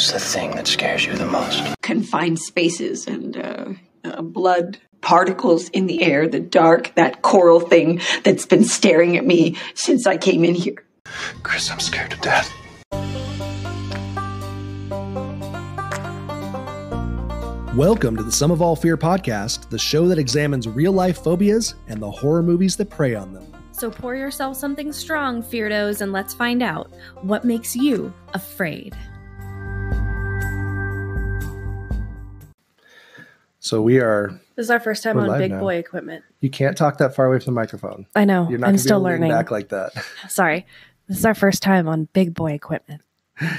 What's the thing that scares you the most? Confined spaces and blood particles in the air, the dark, that coral thing that's been staring at me since I came in here. Kris, I'm scared to death. Welcome to the Sum of All Fear podcast, the show that examines real-life phobias and the horror movies that prey on them. So pour yourself something strong, Feardos, and let's find out what makes you afraid. So we are... This is our first time on big boy equipment. You can't talk that far away from the microphone. I know. You're not I'm gonna still be able to lean learning. back like that. Sorry. This is our first time on big boy equipment.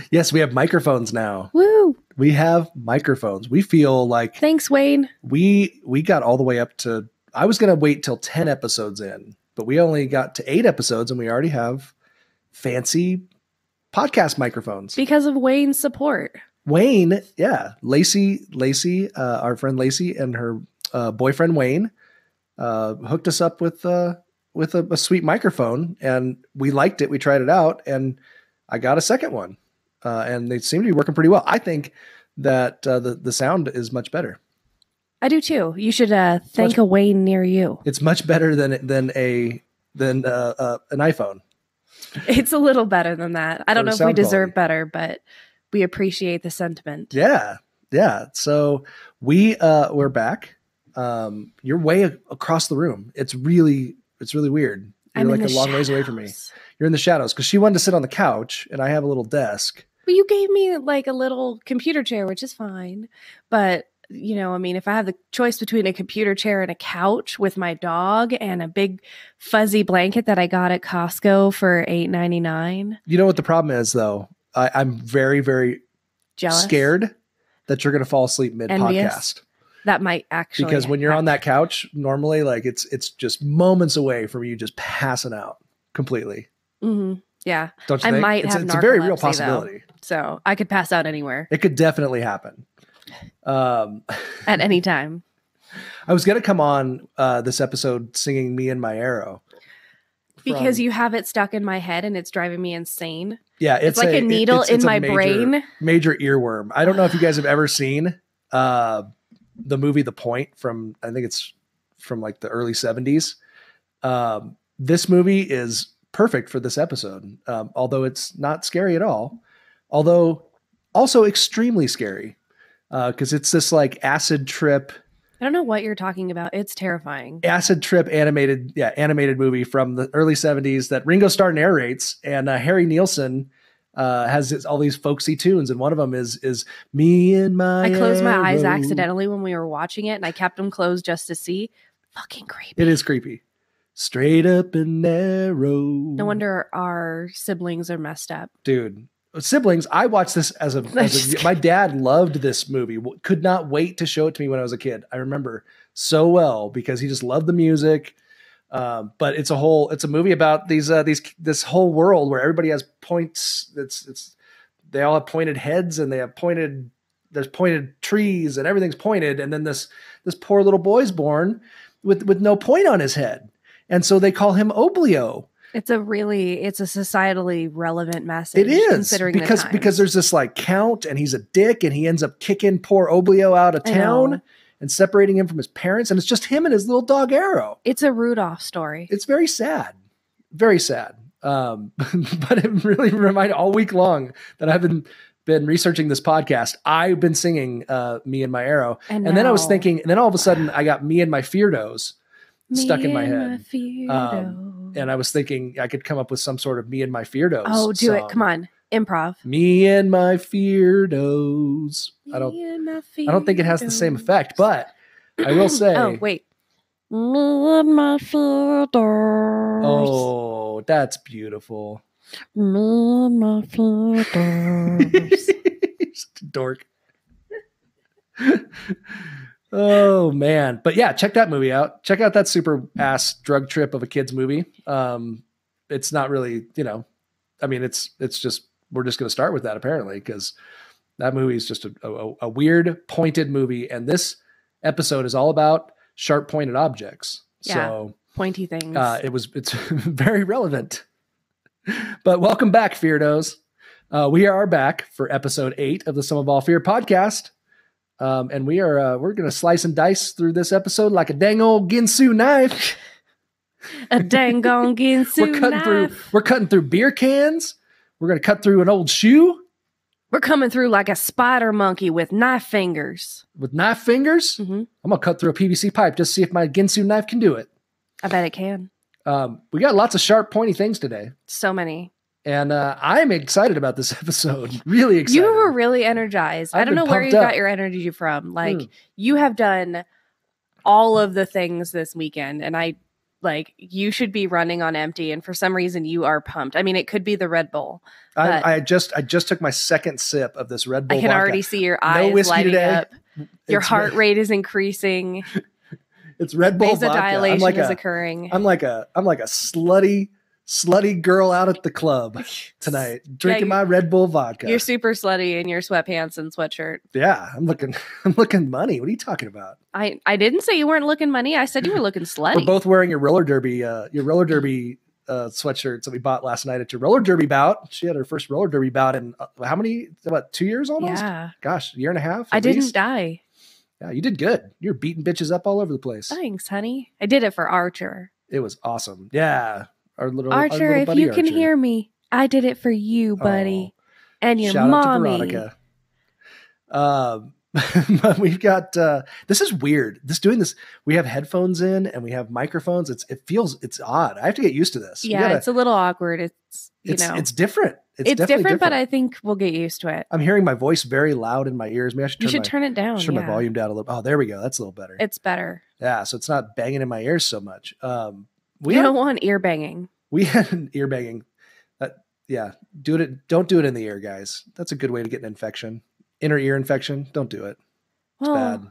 Yes, we have microphones now. Woo! We have microphones. We feel like... Thanks, Wayne. We got all the way up to... I was going to wait till 10 episodes in, but we only got to 8 episodes and we already have fancy podcast microphones. Because of Wayne's support. Wayne, yeah. Lacey, our friend Lacey and her boyfriend Wayne hooked us up with a sweet microphone, and we liked it. We tried it out, and I got a second one, and they seem to be working pretty well. I think that the sound is much better. I do too. You should thank a Wayne near you. It's much better than an iPhone. It's a little better than that. I don't know if we deserve quality. better, but we appreciate the sentiment. Yeah. So we're back. You're way across the room. It's really weird. You're like a long ways away from me. You're in the shadows because she wanted to sit on the couch and I have a little desk. Well, you gave me like a little computer chair, which is fine. But, you know, I mean, if I have the choice between a computer chair and a couch with my dog and a big fuzzy blanket that I got at Costco for $8.99. You know what the problem is, though? I'm very, very jealous, scared that you're going to fall asleep mid-podcast. That might actually because when you're on that couch, normally, like it's just moments away from you just passing out completely. Mm-hmm. Yeah, don't you think? Might have it's a very real possibility. Though, so I could pass out anywhere. It could definitely happen at any time. I was going to come on this episode singing "Me and My Arrow" because you have it stuck in my head and it's driving me insane. Yeah, it's like a needle in my brain. Major earworm. I don't know if you guys have ever seen the movie The Point from, I think it's from like the early 70s. This movie is perfect for this episode, although it's not scary at all. Although also extremely scary because it's this like acid trip. I don't know what you're talking about. It's terrifying. Acid trip animated movie from the early 70s that Ringo Starr narrates, and Harry Nilsson has all these folksy tunes, and one of them is "Me and My." I closed my eyes Arrow. accidentally when we were watching it, and I kept them closed just to see. Fucking creepy. It is creepy. Straight up and narrow. No wonder our siblings are messed up, dude. Siblings, I watched this as a my dad loved this movie, could not wait to show it to me when I was a kid. I remember so well because he just loved the music. But it's a movie about this whole world where everybody has points. They all have pointed heads and they have there's pointed trees and everything's pointed. And then this poor little boy's born with no point on his head. And so they call him Oblio. It's a societally relevant message. It is considering because there's this like count and he's a dick and he ends up kicking poor Oblio out of town and separating him from his parents. And it's just him and his little dog Arrow. It's a Rudolph story. It's very sad. Very sad. But it really reminded all week long that I've been researching this podcast. I've been singing "Me and My Arrow." And then I was thinking, and then all of a sudden I got "Me and My Feardos" stuck in my head. And I was thinking I could come up with some sort of "Me and My Feardos." Oh, do it. Come on. Improv. Me and my Feardos. I don't think it has the same effect, but I will say. Oh, wait. Me and my Feardos. Oh, that's beautiful. Me and my Feardos. Such a dork. Oh man. But yeah, check that movie out. Check out that super ass drug trip of a kid's movie. It's not really, I mean, it's just, we're just going to start with that apparently, because that movie is just a weird pointed movie. And this episode is all about sharp pointed objects. Yeah, so pointy things. It's very relevant. But welcome back, Feardos. We are back for episode 8 of the Sum of All Fear podcast. And we're going to slice and dice through this episode like a dang old Ginsu knife. A dang on Ginsu We're cutting through beer cans. We're going to cut through an old shoe. We're coming through like a spider monkey with knife fingers. With knife fingers? Mm-hmm. I'm going to cut through a PVC pipe just to see if my Ginsu knife can do it. I bet it can. We got lots of sharp, pointy things today. So many. And I'm excited about this episode. Really excited. You were really energized. I don't know where you got your energy from. Like, you have done all of the things this weekend, and you should be running on empty, and for some reason you are pumped. I mean, it could be the Red Bull. I just took my second sip of this Red Bull. I can vodka. already see your eyes lighting up. Your heart rate is increasing. It's Red Bull vodka. Vasodilation is occurring. I'm like a slutty girl out at the club tonight, drinking my Red Bull vodka. You're super slutty in your sweatpants and sweatshirt. Yeah, I'm looking money. What are you talking about? I didn't say you weren't looking money. I said you were looking slutty. We're both wearing your roller derby sweatshirts that we bought last night at your roller derby bout. She had her first roller derby bout in how many? About 2 years almost? Yeah. Gosh, a year and a half. I didn't die. Yeah, you did good. You're beating bitches up all over the place. Thanks, honey. I did it for Archer. It was awesome. Yeah. Our little Archer, if you can hear me, I did it for you, buddy. And your shout mommy. Out to Veronica. We've got this is weird. We have headphones in and we have microphones. It's odd. I have to get used to this. Yeah, it's a little awkward. It's different. It's different, but I think we'll get used to it. I'm hearing my voice very loud in my ears. Maybe I should turn it down. Turn my volume down a little. Oh, there we go. That's a little better. It's better. Yeah, so it's not banging in my ears so much. We don't want ear banging. We had an ear banging. Don't do it in the ear, guys. That's a good way to get an infection. Inner ear infection. Don't do it. It's bad.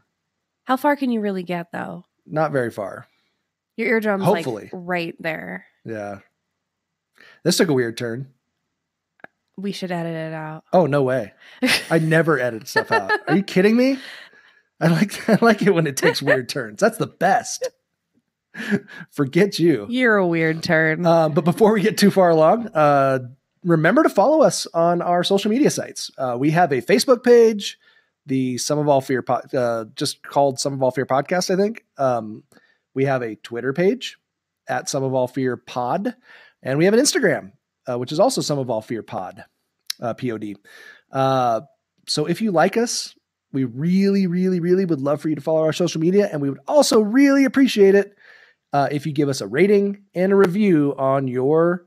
How far can you really get though? Not very far. Your eardrum's hopefully right there. Yeah. This took a weird turn. We should edit it out. Oh, no way. I never edit stuff out. Are you kidding me? I like it when it takes weird turns. That's the best. Forget you. You're a weird turn. But before we get too far along, remember to follow us on our social media sites. We have a Facebook page, the Sum of All Fear, just called Sum of All Fear Podcast, I think. We have a Twitter page at Sum of All Fear Pod, and we have an Instagram, which is also Sum of All Fear Pod, POD. So if you like us, we really, really, really would love for you to follow our social media, and we would also really appreciate it if you give us a rating and a review on your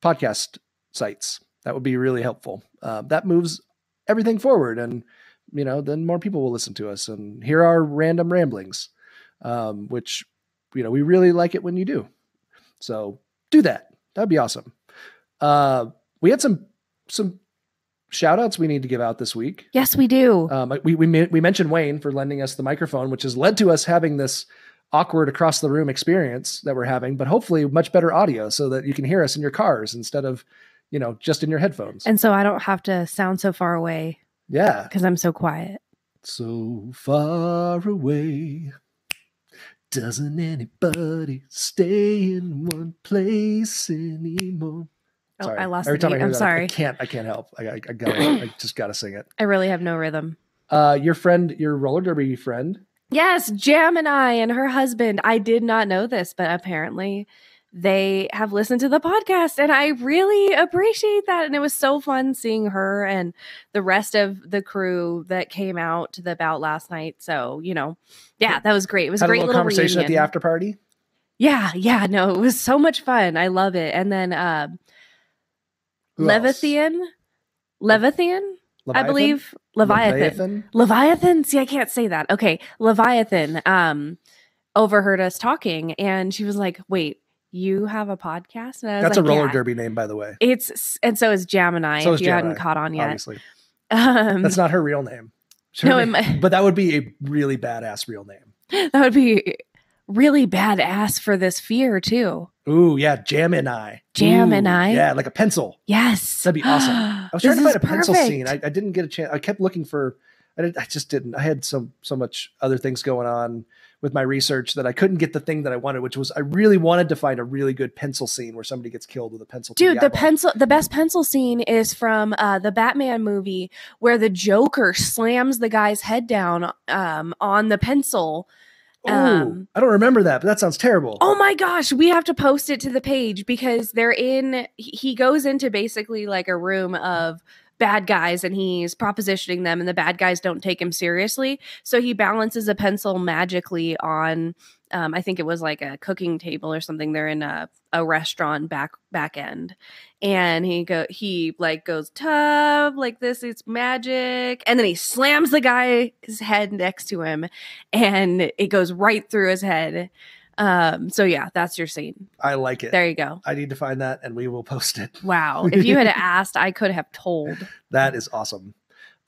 podcast sites. That would be really helpful. That moves everything forward, and then more people will listen to us and hear our random ramblings, which we really like it when you do. So do that. That'd be awesome. We had some shout outs we need to give out this week. Yes, we do. We mentioned Wayne for lending us the microphone, which has led to us having this awkward across the room experience that we're having, but hopefully much better audio so that you can hear us in your cars instead of, just in your headphones. And so I don't have to sound so far away. Yeah. Because I'm so quiet. So far away. Doesn't anybody stay in one place anymore? Oh, sorry. I lost Every the time beat. I hear I'm that, sorry. I can't help. I just gotta sing it. I really have no rhythm. Your roller derby friend. Yes, Gemini and her husband. I did not know this, but apparently they have listened to the podcast, and I really appreciate that. And it was so fun seeing her and the rest of the crew that came out to the bout last night. So, that was great. It was a great little conversation reunion at the after party. Yeah. No, it was so much fun. I love it. And then Leviathan, I believe. Leviathan. See, I can't say that. Okay. Leviathan overheard us talking, and she was like, wait, you have a podcast? And I was That's a roller yeah. derby name, by the way. And so is Gemini, if you hadn't caught on yet. Obviously. That's not her real name. But that would be a really badass real name. That would be really badass for this fear, too. Ooh, yeah. Gemini. Yeah, like a pencil. Yes. That'd be awesome. I was trying to find a pencil scene. I didn't get a chance. I kept looking for I just didn't. I had so much other things going on with my research that I couldn't get the thing that I wanted, which was I really wanted to find a really good pencil scene where somebody gets killed with a pencil. Dude, the best pencil scene is from the Batman movie where the Joker slams the guy's head down on the pencil. I don't remember that, but that sounds terrible. Oh my gosh, we have to post it to the page because he goes into basically like a room of bad guys and he's propositioning them and the bad guys don't take him seriously. So he balances a pencil magically on, I think it was like a cooking table or something. They're in a restaurant back end. And he goes tough like this. It's magic. And then he slams the guy's head next to him and it goes right through his head. So yeah, that's your scene. I like it. There you go. I need to find that and we will post it. Wow. If you had asked, I could have told. That is awesome.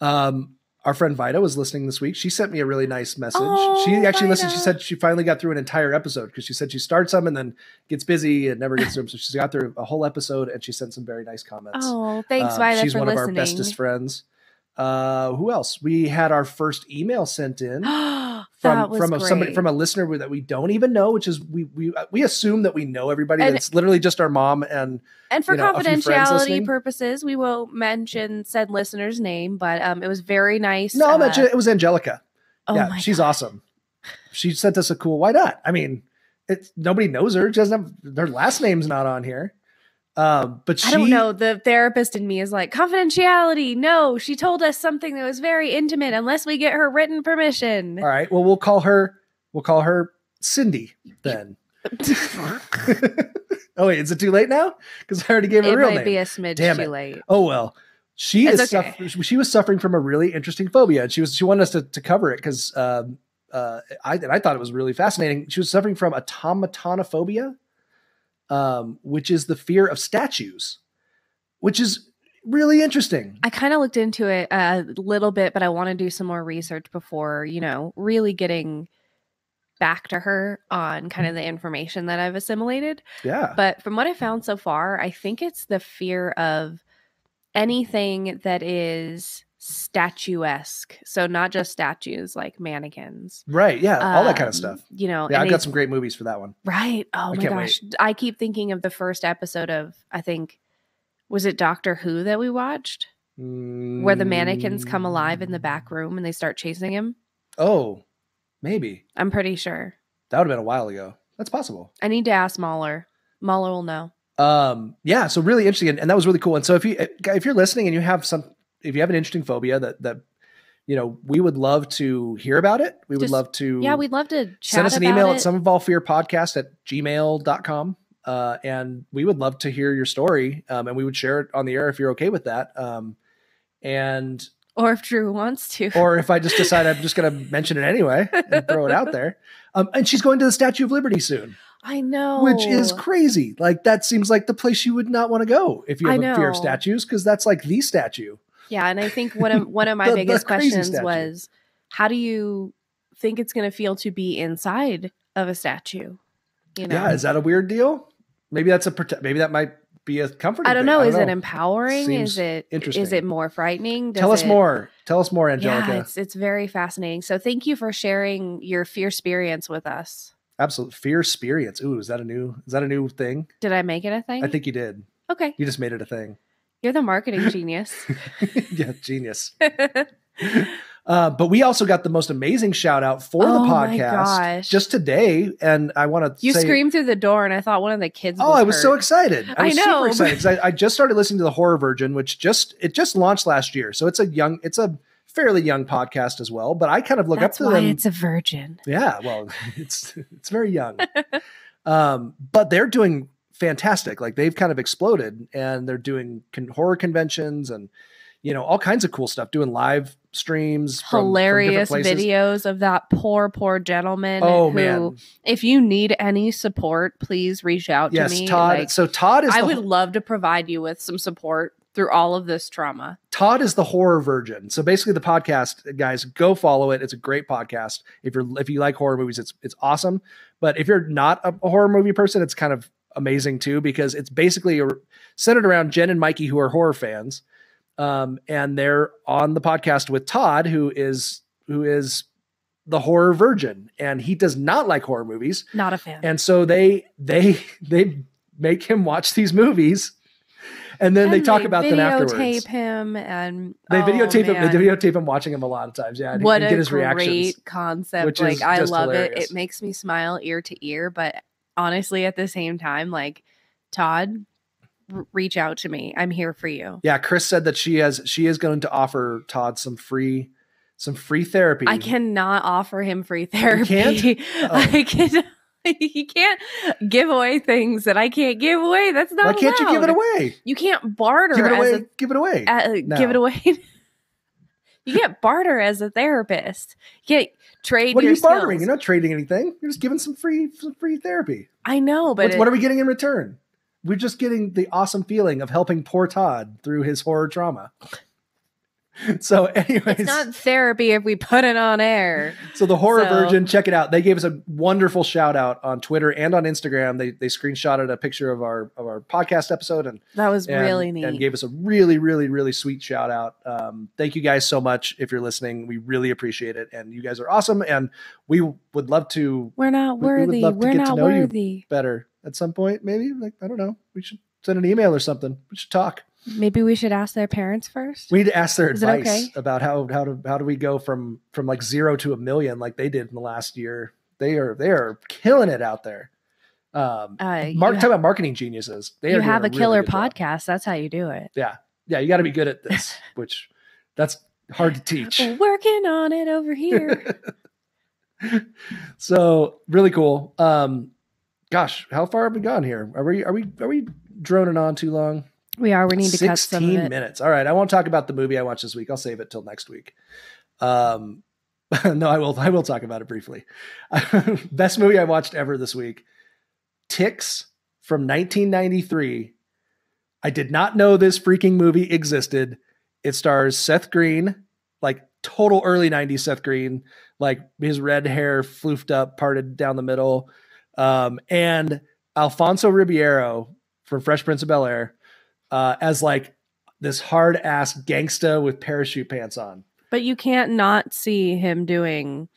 Our friend Vida was listening this week. She sent me a really nice message. Oh, she actually Vida. listened. She said she finally got through an entire episode because she said she starts them and then gets busy and never gets through them. So she's got through a whole episode and she sent some very nice comments. Oh, thanks, Vida, she's for one listening. of our bestest friends. Who else? We had our first email sent in from a listener that we don't even know, which is we assume that we know everybody. And it's literally just our mom and for confidentiality purposes, we won't mention said listener's name, but it was very nice. No, it was Angelica. Oh yeah, she's awesome. She sent us a cool. Why not? I mean, nobody knows her. She doesn't have their last name's not on here. But I don't know. The therapist in me is like, confidentiality. No, she told us something that was very intimate unless we get her written permission. All right. Well, we'll call her Cindy then. Oh wait, is it too late now? Because I already gave her a real name. It might be a smidge too late. Oh well. She was suffering from a really interesting phobia. And she wanted us to cover it because I thought it was really fascinating. She was suffering from automatonophobia. Which is the fear of statues, which is really interesting. I kind of looked into it a little bit, but I want to do some more research before, really getting back to her on kind of the information that I've assimilated. Yeah. But from what I found so far, I think it's the fear of anything that is statuesque. So not just statues, like mannequins. Right. Yeah. All that kind of stuff. Yeah, I've got some great movies for that one. Right. Oh my gosh. Wait. I keep thinking of the first episode of, I think, was it Doctor Who that we watched? Where the mannequins come alive in the back room and they start chasing him? Oh, maybe. I'm pretty sure. That would have been a while ago. That's possible. I need to ask Mahler. Mahler will know. Yeah. So really interesting. And that was really cool. And so if you're listening and you have if you have an interesting phobia that we would love to hear about it. We would love to. Yeah, we'd love to chat send us an email at someofallfearpodcast@gmail.com. And we would love to hear your story. And we would share it on the air if you're okay with that. Or if Drew wants to. Or if I just decide I'm just going to mention it anyway and throw it out there. And she's going to the Statue of Liberty soon. I know. Which is crazy. Like that seems like the place you would not want to go if you have a fear of statues, because that's like the statue. Yeah, and I think one of my biggest questions was, how do you think it's going to feel to be inside of a statue? Yeah, is that a weird deal? Maybe maybe that might be a comforting. I don't know. Is it empowering? Seems interesting. Is it more frightening? Tell us more, Angelica. Yeah, it's very fascinating. So thank you for sharing your fear experience with us. Absolutely, fear experience. Ooh, is that a new thing? Did I make it a thing? I think you did. Okay, you just made it a thing. You're the marketing genius. Yeah, genius. But we also got the most amazing shout out for the podcast just today. And I want to You screamed through the door and I thought one of the kids was I was so excited. I was super excited because I just started listening to the Horror Virgin, which just launched last year. So it's a fairly young podcast as well, but I kind of look up to them. That's why it's a virgin. Yeah, well, it's very young. But they're doing fantastic. Like they've kind of exploded and they're doing horror conventions and all kinds of cool stuff, doing live streams, hilarious from videos of that poor gentleman. Man, if you need any support, please reach out to me. Todd. So Todd is I would love to provide you with some support through all of this trauma. Todd is the horror virgin. So basically the podcast, guys, go follow it. It's a great podcast. If you like horror movies, it's awesome. But if you're not a horror movie person, it's kind of amazing too, because it's basically centered around Jen and Mikey, who are horror fans. And they're on the podcast with Todd, who is the horror virgin, and he does not like horror movies. Not a fan. And so they make him watch these movies, and then they talk about them afterwards. Videotape him, and they videotape him watching him a lot of times. Yeah, and what get a his great reactions, concept! Like I love hilarious. it. It makes me smile ear to ear. But honestly, at the same time, like Todd, reach out to me. I'm here for you. Yeah, Kris said that she is going to offer Todd some free therapy. I cannot offer him free therapy. You can't? Oh. I can. You can't give away things that I can't give away. That's not. Why can't you give it away? You can't barter. Give it away. Give it away. Give it away. You can't barter as a therapist. You can't trade. What are your you bartering? skills. You're not trading anything. You're just giving some free therapy. I know, but what are we getting in return? We're just getting the awesome feeling of helping poor Todd through his horror trauma. So anyways, it's not therapy if we put it on air. So the horror virgin, check it out. They gave us a wonderful shout out on Twitter and on Instagram. They screenshotted a picture of our podcast episode, and that was really neat, and gave us a really, really, really sweet shout out. Thank you guys so much. If you're listening, we really appreciate it. And you guys are awesome. And we would love to, we're not worthy. We're not worthy. Better at some point. Maybe, like, I don't know. We should send an email or something. We should talk. Maybe we should ask their parents first. We need to ask their advice okay? about how do we go from like 0 to 1 million like they did in the last year. They are killing it out there. Talk about marketing geniuses. You have a killer podcast. That's how you do it. Yeah. You got to be good at this, which that's hard to teach. Working on it over here. So really cool. Gosh, how far have we gone here? Are we droning on too long? We are. We need to cut some of it. 16 minutes. All right. I won't talk about the movie I watched this week. I'll save it till next week. No, I will talk about it briefly. Best movie I watched ever this week. Ticks from 1993. I did not know this freaking movie existed. It stars Seth Green, like total early 90s Seth Green, like his red hair floofed up, parted down the middle. And Alfonso Ribeiro from Fresh Prince of Bel-Air. As like this hard ass gangsta with parachute pants on. But you can't not see him doing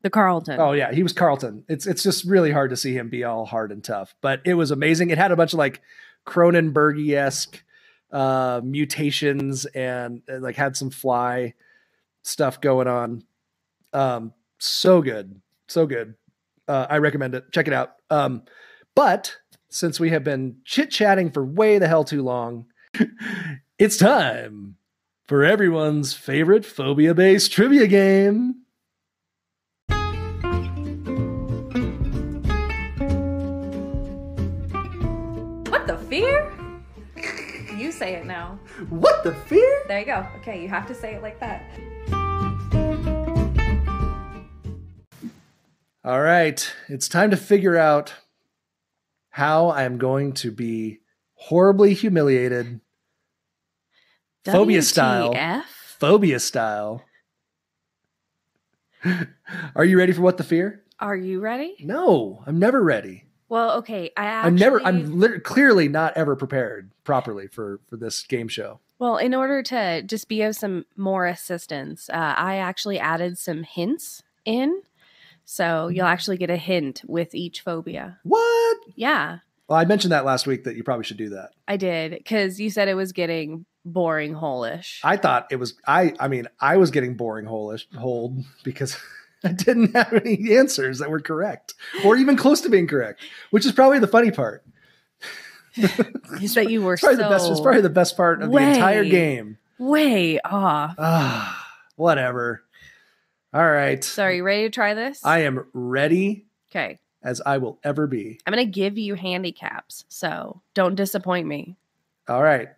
the Carlton. Oh yeah, he was Carlton. It's just really hard to see him be all hard and tough, but it was amazing. It had a bunch of like Cronenberg-esque mutations and like had some fly stuff going on. So good. I recommend it. Check it out. But since we have been chit-chatting for way the hell too long, it's time for everyone's favorite phobia-based trivia game. What the fear? You say it now. What the fear? There you go. Okay, you have to say it like that. All right, it's time to figure out how I'm going to be horribly humiliated. Phobia style. Phobia style. Are you ready for what the fear? Are you ready? No, I'm never ready. Well, okay. I'm clearly not ever prepared properly for this game show. Well, in order to just be of some more assistance, I actually added some hints in. So you'll actually get a hint with each phobia. What? Yeah. Well, I mentioned that last week that you probably should do that. I did, because you said it was getting boring hole-ish. I thought it was, I was getting boring hold because I didn't have any answers that were correct or even close to being correct, which is probably the funny part. Is that you were it's probably the best part of the entire game. Way off. Whatever. All right. So are you ready to try this? I am ready. Okay. As I will ever be. I'm going to give you handicaps, so don't disappoint me. All right.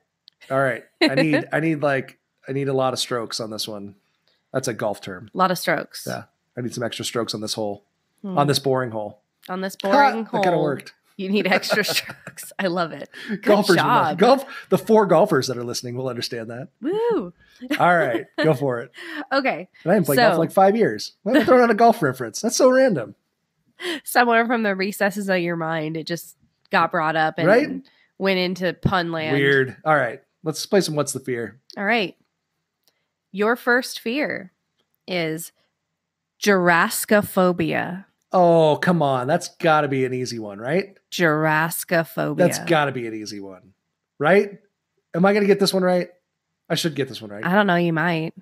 I need a lot of strokes on this one. That's a golf term. A lot of strokes. Yeah. I need some extra strokes on this hole. On this boring hole. On this boring hole. That kind of worked. You need extra strokes. I love it. Good Golfers job. The 4 golfers that are listening will understand that. Woo. All right. Go for it. Okay. And I haven't played golf for like 5 years. Why am I throwing out a golf reference? That's so random. Somewhere from the recesses of your mind, it just got brought up and went into pun land. Weird. All right. Let's play some What's the Fear? All right. Your first fear is Jurassicophobia. Oh, come on. That's got to be an easy one, right? Jurassicophobia. That's got to be an easy one, right? Am I going to get this one right? I should get this one right. I don't know. You might.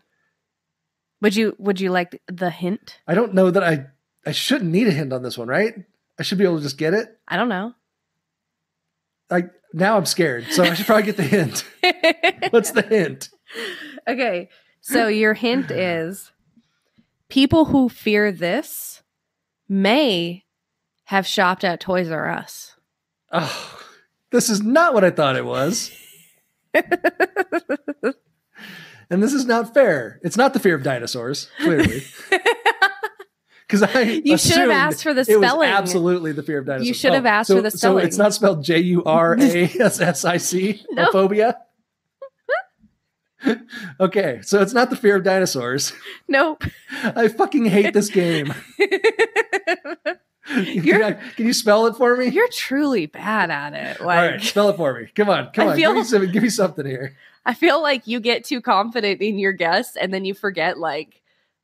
Would you like the hint? I don't know that I shouldn't need a hint on this one, right? I should be able to just get it. I don't know. Now I'm scared, so I should probably get the hint. What's the hint? Okay, so your hint is people who fear this may have shopped at Toys R Us. Oh, this is not what I thought it was. And this is not fair. It's not the fear of dinosaurs, clearly. Because you should have asked for the spelling. It was absolutely the fear of dinosaurs. You should have asked for the spelling. So it's not spelled Jurassic? No. Phobia? Okay, so it's not the fear of dinosaurs. Nope. I fucking hate this game. Can you spell it for me? You're truly bad at it. All right, spell it for me. Come on. Give me something here. I feel like you get too confident in your guess and then you forget like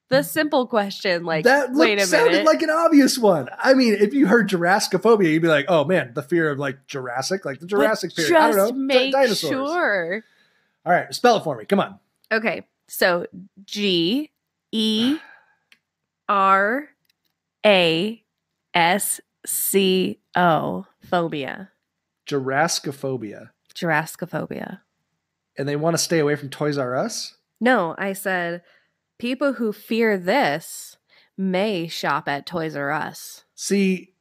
the simple question. Like, wait a minute. Sounded like an obvious one. I mean, if you heard Jurassicophobia, you'd be like, oh man, the fear of like Jurassic, like the Jurassic period. I don't know. Make dinosaurs. Sure. All right, spell it for me. Come on. Okay, so GERASCO phobia. Jurassicophobia. And they want to stay away from Toys R Us? No, I said people who fear this may shop at Toys R Us. See,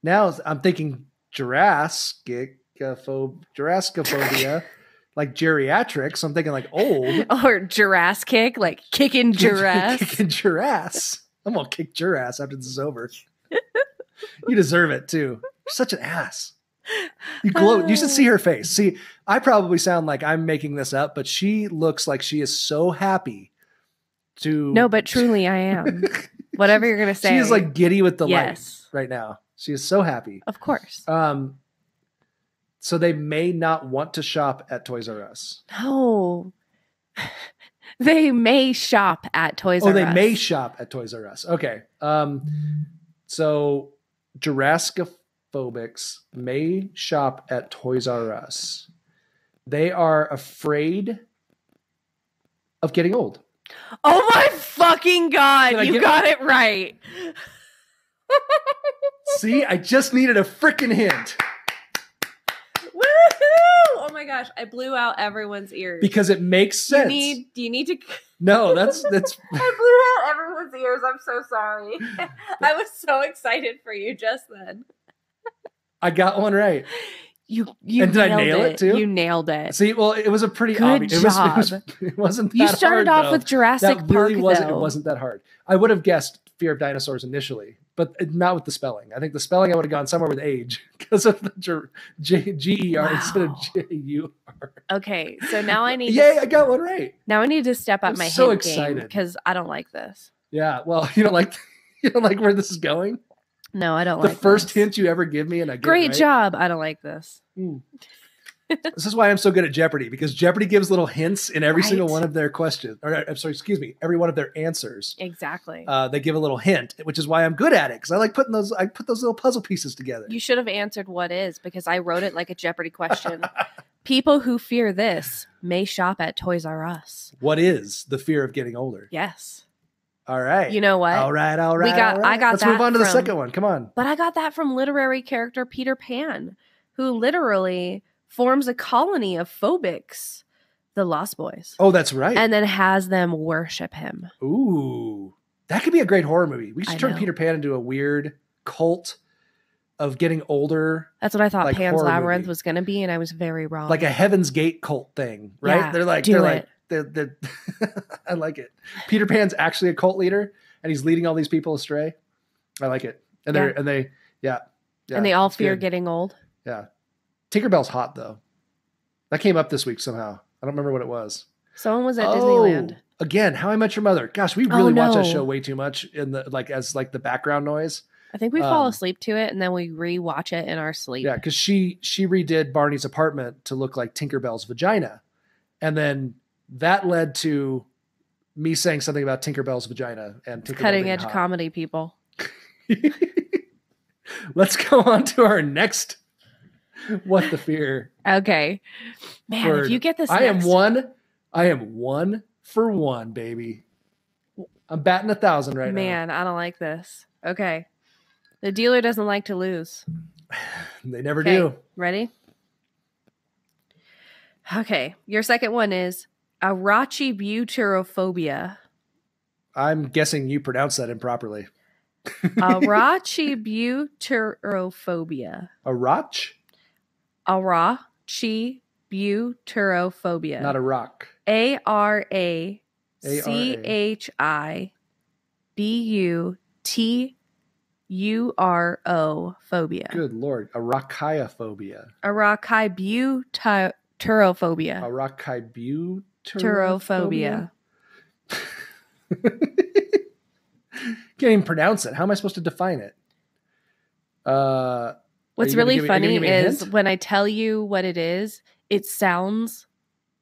now I'm thinking Jurassicophobia, like geriatric. So I'm thinking like old. Or Jurassic, like kicking Jurassic. Kicking Jurassic. I'm going to kick Jurassic after this is over. You deserve it too. You're such an ass. You gloat. You should see her face. See, I probably sound like I'm making this up, but she looks like she is so happy to. No, but truly I am. Whatever you're going to say. She is like giddy with delight yes. right now. She is so happy. Of course. So they may not want to shop at Toys R Us. No. They may shop at Toys R Us. Oh, they may shop at Toys R Us. Okay. So Jurassicophobics may shop at Toys R Us. They are afraid of getting old. Oh my fucking God. You got it right. See, I just needed a freaking hint. Woohoo! Oh my gosh, I blew out everyone's ears. Because it makes sense. Do you need to? No, that's. I blew out everyone's ears. I'm so sorry. I was so excited for you just then. I got one right. You and did I nail it too? You nailed it. See, well, it was a pretty good obvious. job. It wasn't that hard. You started off though. with Jurassic that Park, really wasn't. though. It wasn't that hard. I would have guessed fear of dinosaurs initially, but not with the spelling. I think the spelling I would have gone somewhere with age because of the GER instead of JUR. Okay, so now I need. Yay! I got one right. Now I need to step up I'm my so hint excited game because I don't like this. Yeah, well, you don't like where this is going. No, I don't the like the first this. hint you ever give me, and I get Great it right. job. I don't like this. This is why I'm so good at Jeopardy, because Jeopardy gives little hints in every Right. single one of their questions. Or, I'm sorry, excuse me, every one of their answers. Exactly. They give a little hint, which is why I'm good at it, because I like putting those. I put those little puzzle pieces together. You should have answered what is, because I wrote it like a Jeopardy question. People who fear this may shop at Toys R Us. What is the fear of getting older? Yes. All right. You know what? All right. All right. I got Let's that move on to the from- second one. Come on. But I got that from literary character Peter Pan, who literally forms a colony of phobics, the Lost Boys. Oh, that's right. And then has them worship him. Ooh, that could be a great horror movie. We should turn know. Peter Pan into a weird cult of getting older. That's what I thought like, Pan's horror Labyrinth movie. was going to be, and I was very wrong. Like a Heaven's Gate cult thing, right? Yeah, they're like, they're I like it. Peter Pan's actually a cult leader, and he's leading all these people astray. I like it. And they all it's fear good. getting old. Yeah. Tinkerbell's hot though. That came up this week somehow. I don't remember what it was. Someone was at Disneyland. Again, How I Met Your Mother. Gosh, we really watch that no. show way too much in the as the background noise. I think we fall asleep to it and then we rewatch it in our sleep. Yeah, because she redid Barney's apartment to look like Tinkerbell's vagina. And then that led to me saying something about Tinkerbell's vagina and Tinkerbell Cutting being edge hot. comedy, people. Let's go on to our next What the Fear. Okay. Man, word. if you get this I next. am one for one, baby. I'm batting 1,000 right now. Man, I don't like this. Okay. The dealer doesn't like to lose. They never do. Ready? Okay. Your second one is Aichmophobia. I'm guessing you pronounced that improperly. Aichmophobia. Arach? Aichmophobia. Not a rock. ARACHIBUTURO phobia. Good Lord. Arachiophobia. Arachibutorophobia. Arachibutorophobia. Can't even pronounce it. How am I supposed to define it? What's really funny is when I tell you what it is, it sounds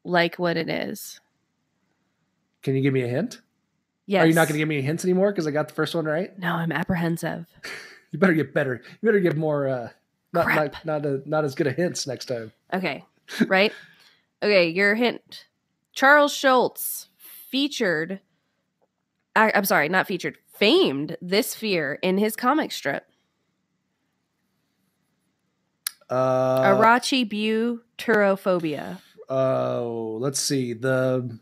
like what it is. Can you give me a hint? Yes. Are you not going to give me hints anymore because I got the first one right? No, I'm apprehensive. You better get better. You better give more not as good a hints next time. Okay. Right? Okay, your hint. Charles Schultz famed this fear in his comic strip. Aichmophobia. Oh, let's see. The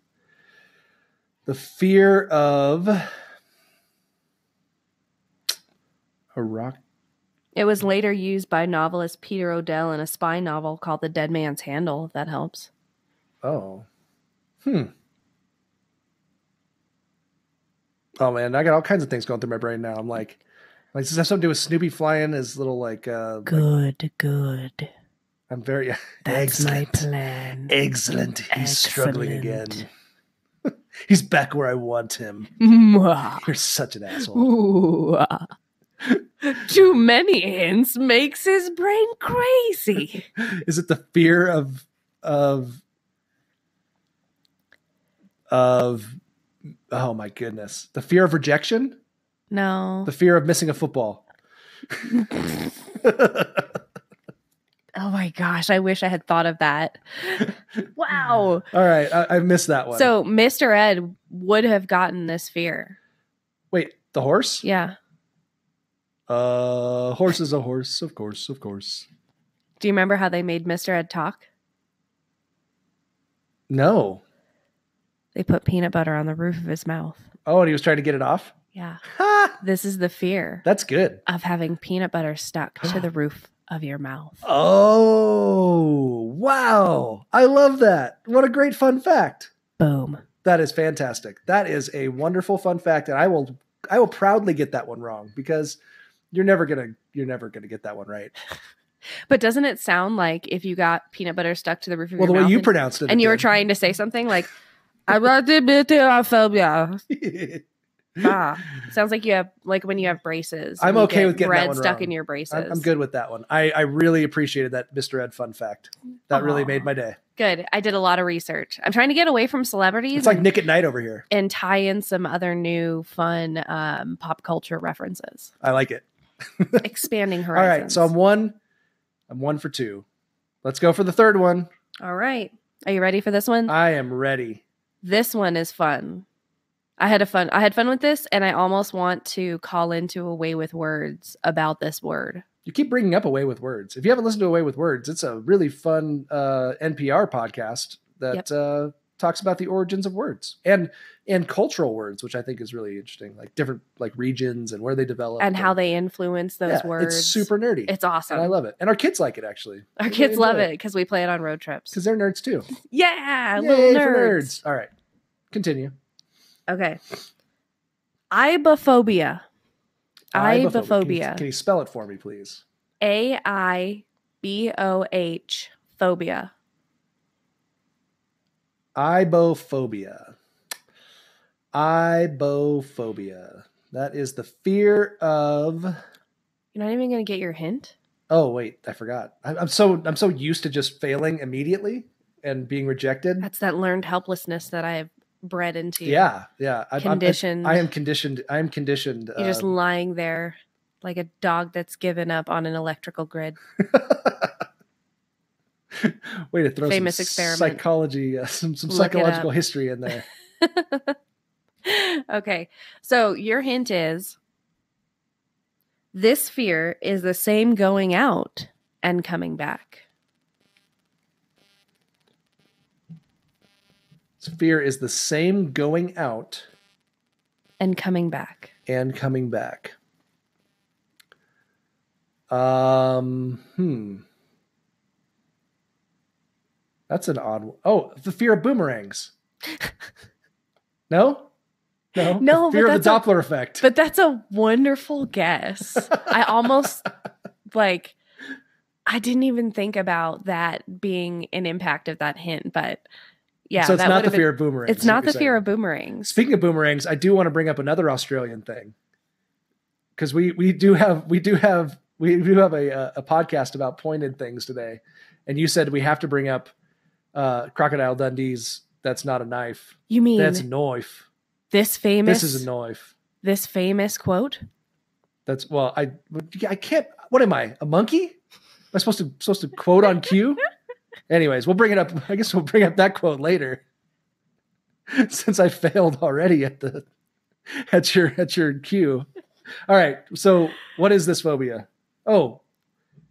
fear of a rock. It was later used by novelist Peter Odell in a spy novel called The Dead Man's Handle, if that helps. Oh. Oh man, I got all kinds of things going through my brain now. I'm like, does this have something to do with Snoopy flying his little Good. I'm very That's excellent. my plan. Excellent. He's struggling again. He's back where I want him. You're such an asshole. Too many hints makes his brain crazy. Is it the fear of oh my goodness. The fear of rejection? No. The fear of missing a football. Oh my gosh, I wish I had thought of that. Wow. All right, I missed that one. So Mr. Ed would have gotten this fear. Wait, the horse? Yeah. Horse is a horse, of course. Do you remember how they made Mr. Ed talk? No. They put peanut butter on the roof of his mouth. Oh, and he was trying to get it off? Yeah. Ha! This is the fear That's good. of having peanut butter stuck to the roof of your mouth. Oh, wow. I love that. What a great fun fact. Boom. That is fantastic. That is a wonderful fun fact. And I will proudly get that one wrong because you're never gonna get that one right. But doesn't it sound like if you got peanut butter stuck to the roof of your mouth? Well, the way you pronounced it. And you were trying to say something like, Aichmophobia. Sounds like you have, like when you have braces. I'm okay with getting bread that one stuck wrong. in your braces. I'm good with that one. I really appreciated that Mr. Ed fun fact. That really made my day. Good. I did a lot of research. I'm trying to get away from celebrities. It's like Nick at Night over here. And tie in some other new fun pop culture references. I like it. Expanding horizons. All right. So I'm 1 for 2. Let's go for the third one. All right. Are you ready for this one? I am ready. This one is fun. I had fun with this, and I almost want to call into A Way with Words about this word. You keep bringing up A Way with Words. If you haven't listened to A Way with Words, it's a really fun NPR podcast that talks about the origins of words and cultural words, which I think is really interesting, like different regions and where they develop and how they influence those words. It's super nerdy. It's awesome. And I love it. And our kids like it, actually. Our kids love it because we play it on road trips. Because they're nerds too. Yeah, Yay, little for nerds. All right. Continue. Okay. Aichmophobia. Aichmophobia. Can you spell it for me, please? AIBOH phobia. Aichmophobia. Aichmophobia. That is the fear of You're not even going to get your hint? Oh, wait, I forgot. I'm so used to just failing immediately and being rejected. That's that learned helplessness that I've bred into you. Yeah. Conditioned. I am conditioned. You're just lying there like a dog that's given up on an electrical grid. Way to throw Famous some experiment. Psychology, some psychological history in there. Okay, so your hint is this fear is the same going out and coming back. Fear is the same going out and coming back. That's an odd one. Oh, the fear of boomerangs. No, the fear of the Doppler effect. But that's a wonderful guess. I almost I didn't even think about that being an impact of that hint, but yeah. So it's not the fear of boomerangs. It's not the fear of boomerangs. Speaking of boomerangs, I do want to bring up another Australian thing. Because we do have a podcast about pointed things today. And you said we have to bring up Crocodile Dundee's "That's not a knife." You mean that's a knife? This is a knife. This famous quote. That's I can't. What am I? A monkey? Am I supposed to quote on cue? Anyways, we'll bring it up. I guess we'll bring up that quote later, since I failed already at your cue. All right. So, what is this phobia? Oh,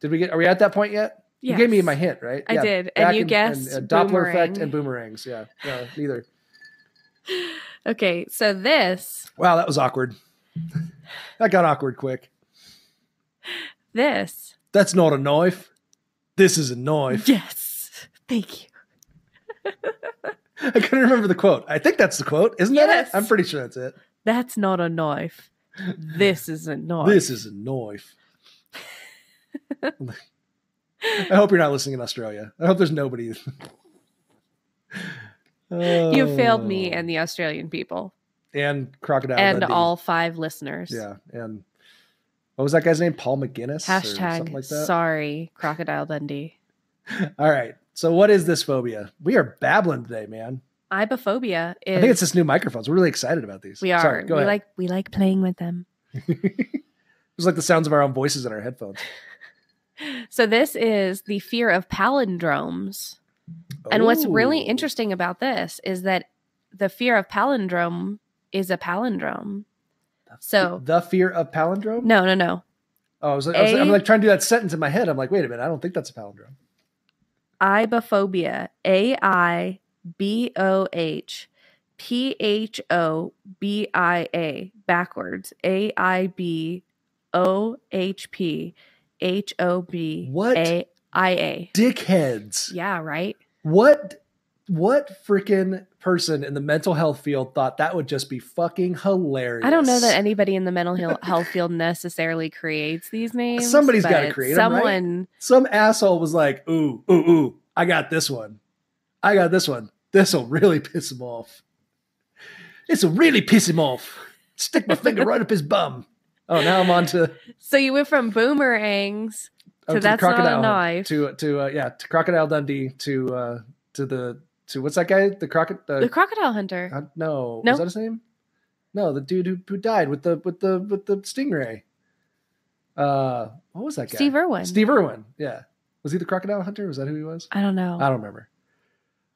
are we at that point yet? Yes. You gave me my hint, right? I did, and you guessed Doppler effect and boomerangs. Yeah, no, neither. Okay, so this. Wow, that was awkward. That got awkward quick. This. That's not a knife. This is a knife. Yes. Thank you. I couldn't remember the quote. I think that's the quote. Isn't that it? I'm pretty sure that's it. That's not a knife. This is a knife. This is a knife. I hope you're not listening in Australia. I hope there's nobody. You failed me and the Australian people. And Crocodile and Dundee. All 5 listeners. Yeah. And what was that guy's name? Paul McGinnis? Hashtag or something like that? sorry, Crocodile Dundee. All right. So what is this phobia? We are babbling today, man. Aichmophobia is... I think it's this new microphones. We're really excited about these. We are. Sorry, go ahead. We like playing with them. It's like the sounds of our own voices in our headphones. So this is the fear of palindromes. And what's really interesting about this is that the fear of palindrome is a palindrome. So the fear of palindrome? No. Oh, I'm like trying to do that sentence in my head. I'm like, wait a minute, I don't think that's a palindrome. Aichmophobia, AIBOHPHOBIA, backwards, AIBOHPHOBIA. What dickheads? Yeah, right. What freaking person in the mental health field thought that would just be fucking hilarious? I don't know that anybody in the mental health field necessarily creates these names. Somebody's got to create them, right? Some asshole was like, ooh, I got this one. This'll really piss him off. This'll really piss him off. Stick my finger right up his bum. Oh, now I'm on to... So you went from boomerangs to that's not a knife. To Crocodile Dundee, to what's that guy? The crocodile hunter. No, was that his name? No, the dude who died with the stingray. What was that guy? Steve Irwin. Yeah. Was he the crocodile hunter? Was that who he was? I don't know. I don't remember.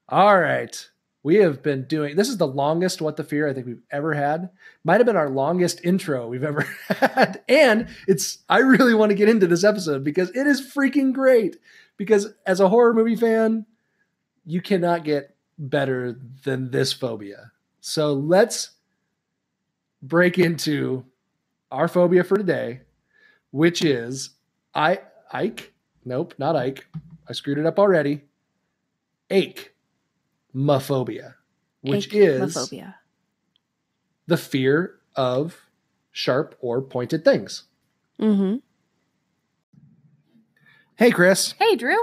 All right. We have been doing, this is the longest What the Fear I think we've ever had. Might have been our longest intro we've ever had. And I really want to get into this episode because it is freaking great. Because as a horror movie fan, you cannot get better than this phobia. So let's break into our phobia for today, which is Ike. Nope, not Ike. I screwed it up already. Aichmophobia, which is the fear of sharp or pointed things. Mm-hmm. Hey, Kris. Hey, Drew.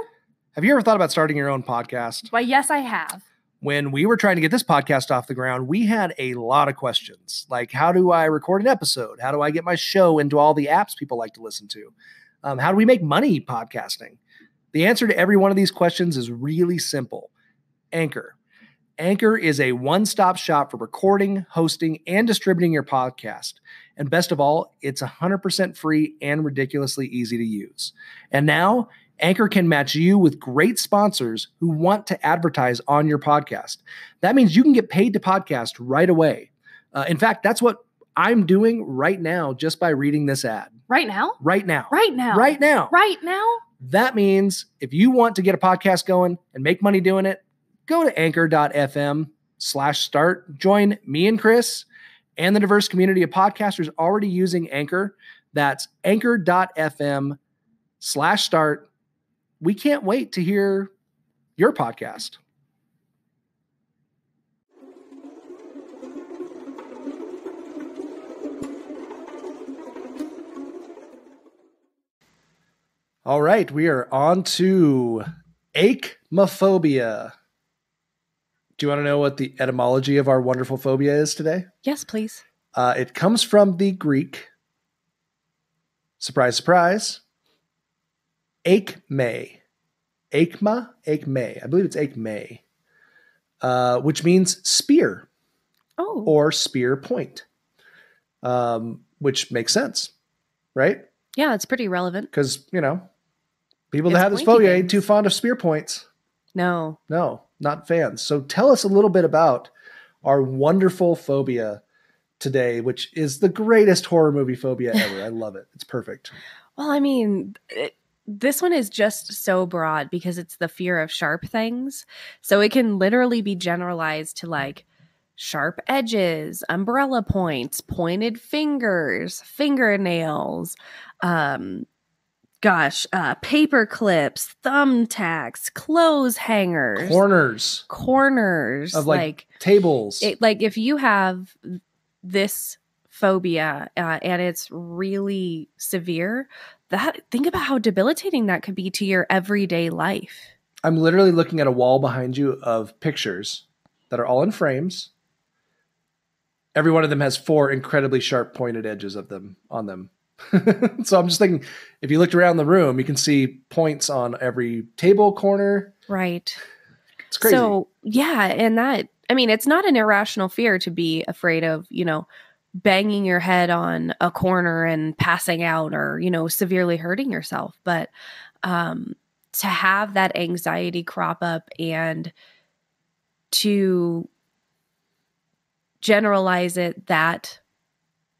Have you ever thought about starting your own podcast? Why, yes, I have. when we were trying to get this podcast off the ground, we had a lot of questions. Like, how do I record an episode? How do I get my show into all the apps people like to listen to? How do we make money podcasting? The answer to every one of these questions is really simple. Anchor. Anchor is a one-stop shop for recording, hosting, and distributing your podcast. And best of all, it's 100% free and ridiculously easy to use. And now, Anchor can match you with great sponsors who want to advertise on your podcast. That means you can get paid to podcast right away. In fact, that's what I'm doing right now just by reading this ad. Right now? Right now. Right now. Right now. Right now? That means if you want to get a podcast going and make money doing it, go to anchor.fm/start. Join me and Kris and the diverse community of podcasters already using Anchor. That's anchor.fm/start. We can't wait to hear your podcast. All right, we are on to Aichmophobia. Do you want to know what the etymology of our wonderful phobia is today? Yes, please. It comes from the Greek. Surprise, surprise. Aichme. Aichma? Aichme. I believe it's Aichme. Which means spear. Oh. Or spear point. Which makes sense, right? Yeah, it's pretty relevant. Because, people that have this phobia ain't too fond of spear points. No, not fans. So tell us a little bit about our wonderful phobia today, which is the greatest horror movie phobia ever. I love it. It's perfect. Well, I mean, this one is just so broad because it's the fear of sharp things. So it can literally be generalized to like sharp edges, umbrella points, pointed fingers, fingernails, paper clips, thumbtacks, clothes hangers, corners of like tables. Like if you have this phobia and it's really severe, think about how debilitating that could be to your everyday life. I'm literally looking at a wall behind you of pictures that are all in frames. Every one of them has 4 incredibly sharp pointed edges of them on them. So I'm just thinking, if you looked around the room, you can see points on every table corner. Right. It's crazy. So yeah. And it's not an irrational fear to be afraid of, banging your head on a corner and passing out or, severely hurting yourself. But to have that anxiety crop up and to generalize it that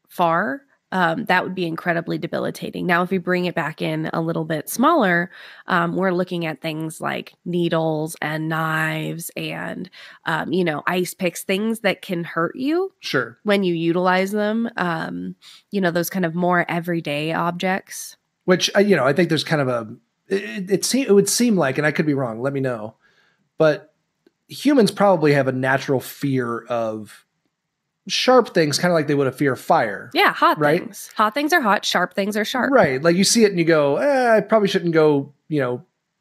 far, that would be incredibly debilitating. Now, if we bring it back in a little bit smaller, we're looking at things like needles and knives and, ice picks, things that can hurt you. Sure. When you utilize them, those kind of more everyday objects. Which, I think there's kind of it would seem like, and I could be wrong, let me know, but humans probably have a natural fear of sharp things, kind of like they would a fear of fire. Yeah, hot right? things. Hot things are hot, sharp things are sharp. Right. Like you see it and you go, I probably shouldn't go,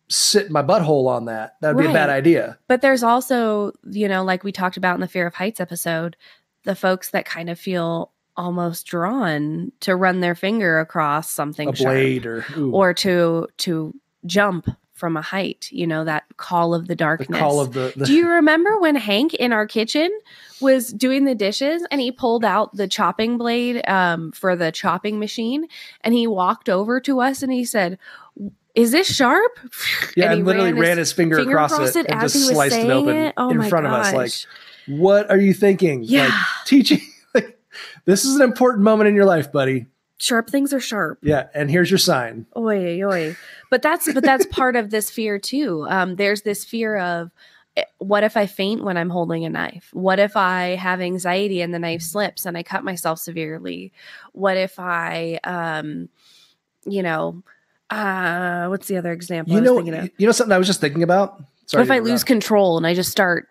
sit my butthole on that. That would be a bad idea. But there's also, like we talked about in the Fear of Heights episode, the folks that kind of feel almost drawn to run their finger across something a blade sharp, or to jump from a height, that call of the darkness. The call of the Do you remember when Hank in our kitchen was doing the dishes and he pulled out the chopping blade for the chopping machine and he walked over to us and he said, "Is this sharp?" Yeah, and literally ran his finger across it and just sliced it open in front of us. Like, what are you thinking? Yeah. Like, teaching, this is an important moment in your life, buddy. Sharp things are sharp. Yeah, and here's your sign. Oy, oy. But that's part of this fear too. There's this fear of, what if I faint when I'm holding a knife? What if I have anxiety and the knife slips and I cut myself severely? What if I, what's the other example I was thinking of? Something I was just thinking about? Sorry, what if I lose control and I just start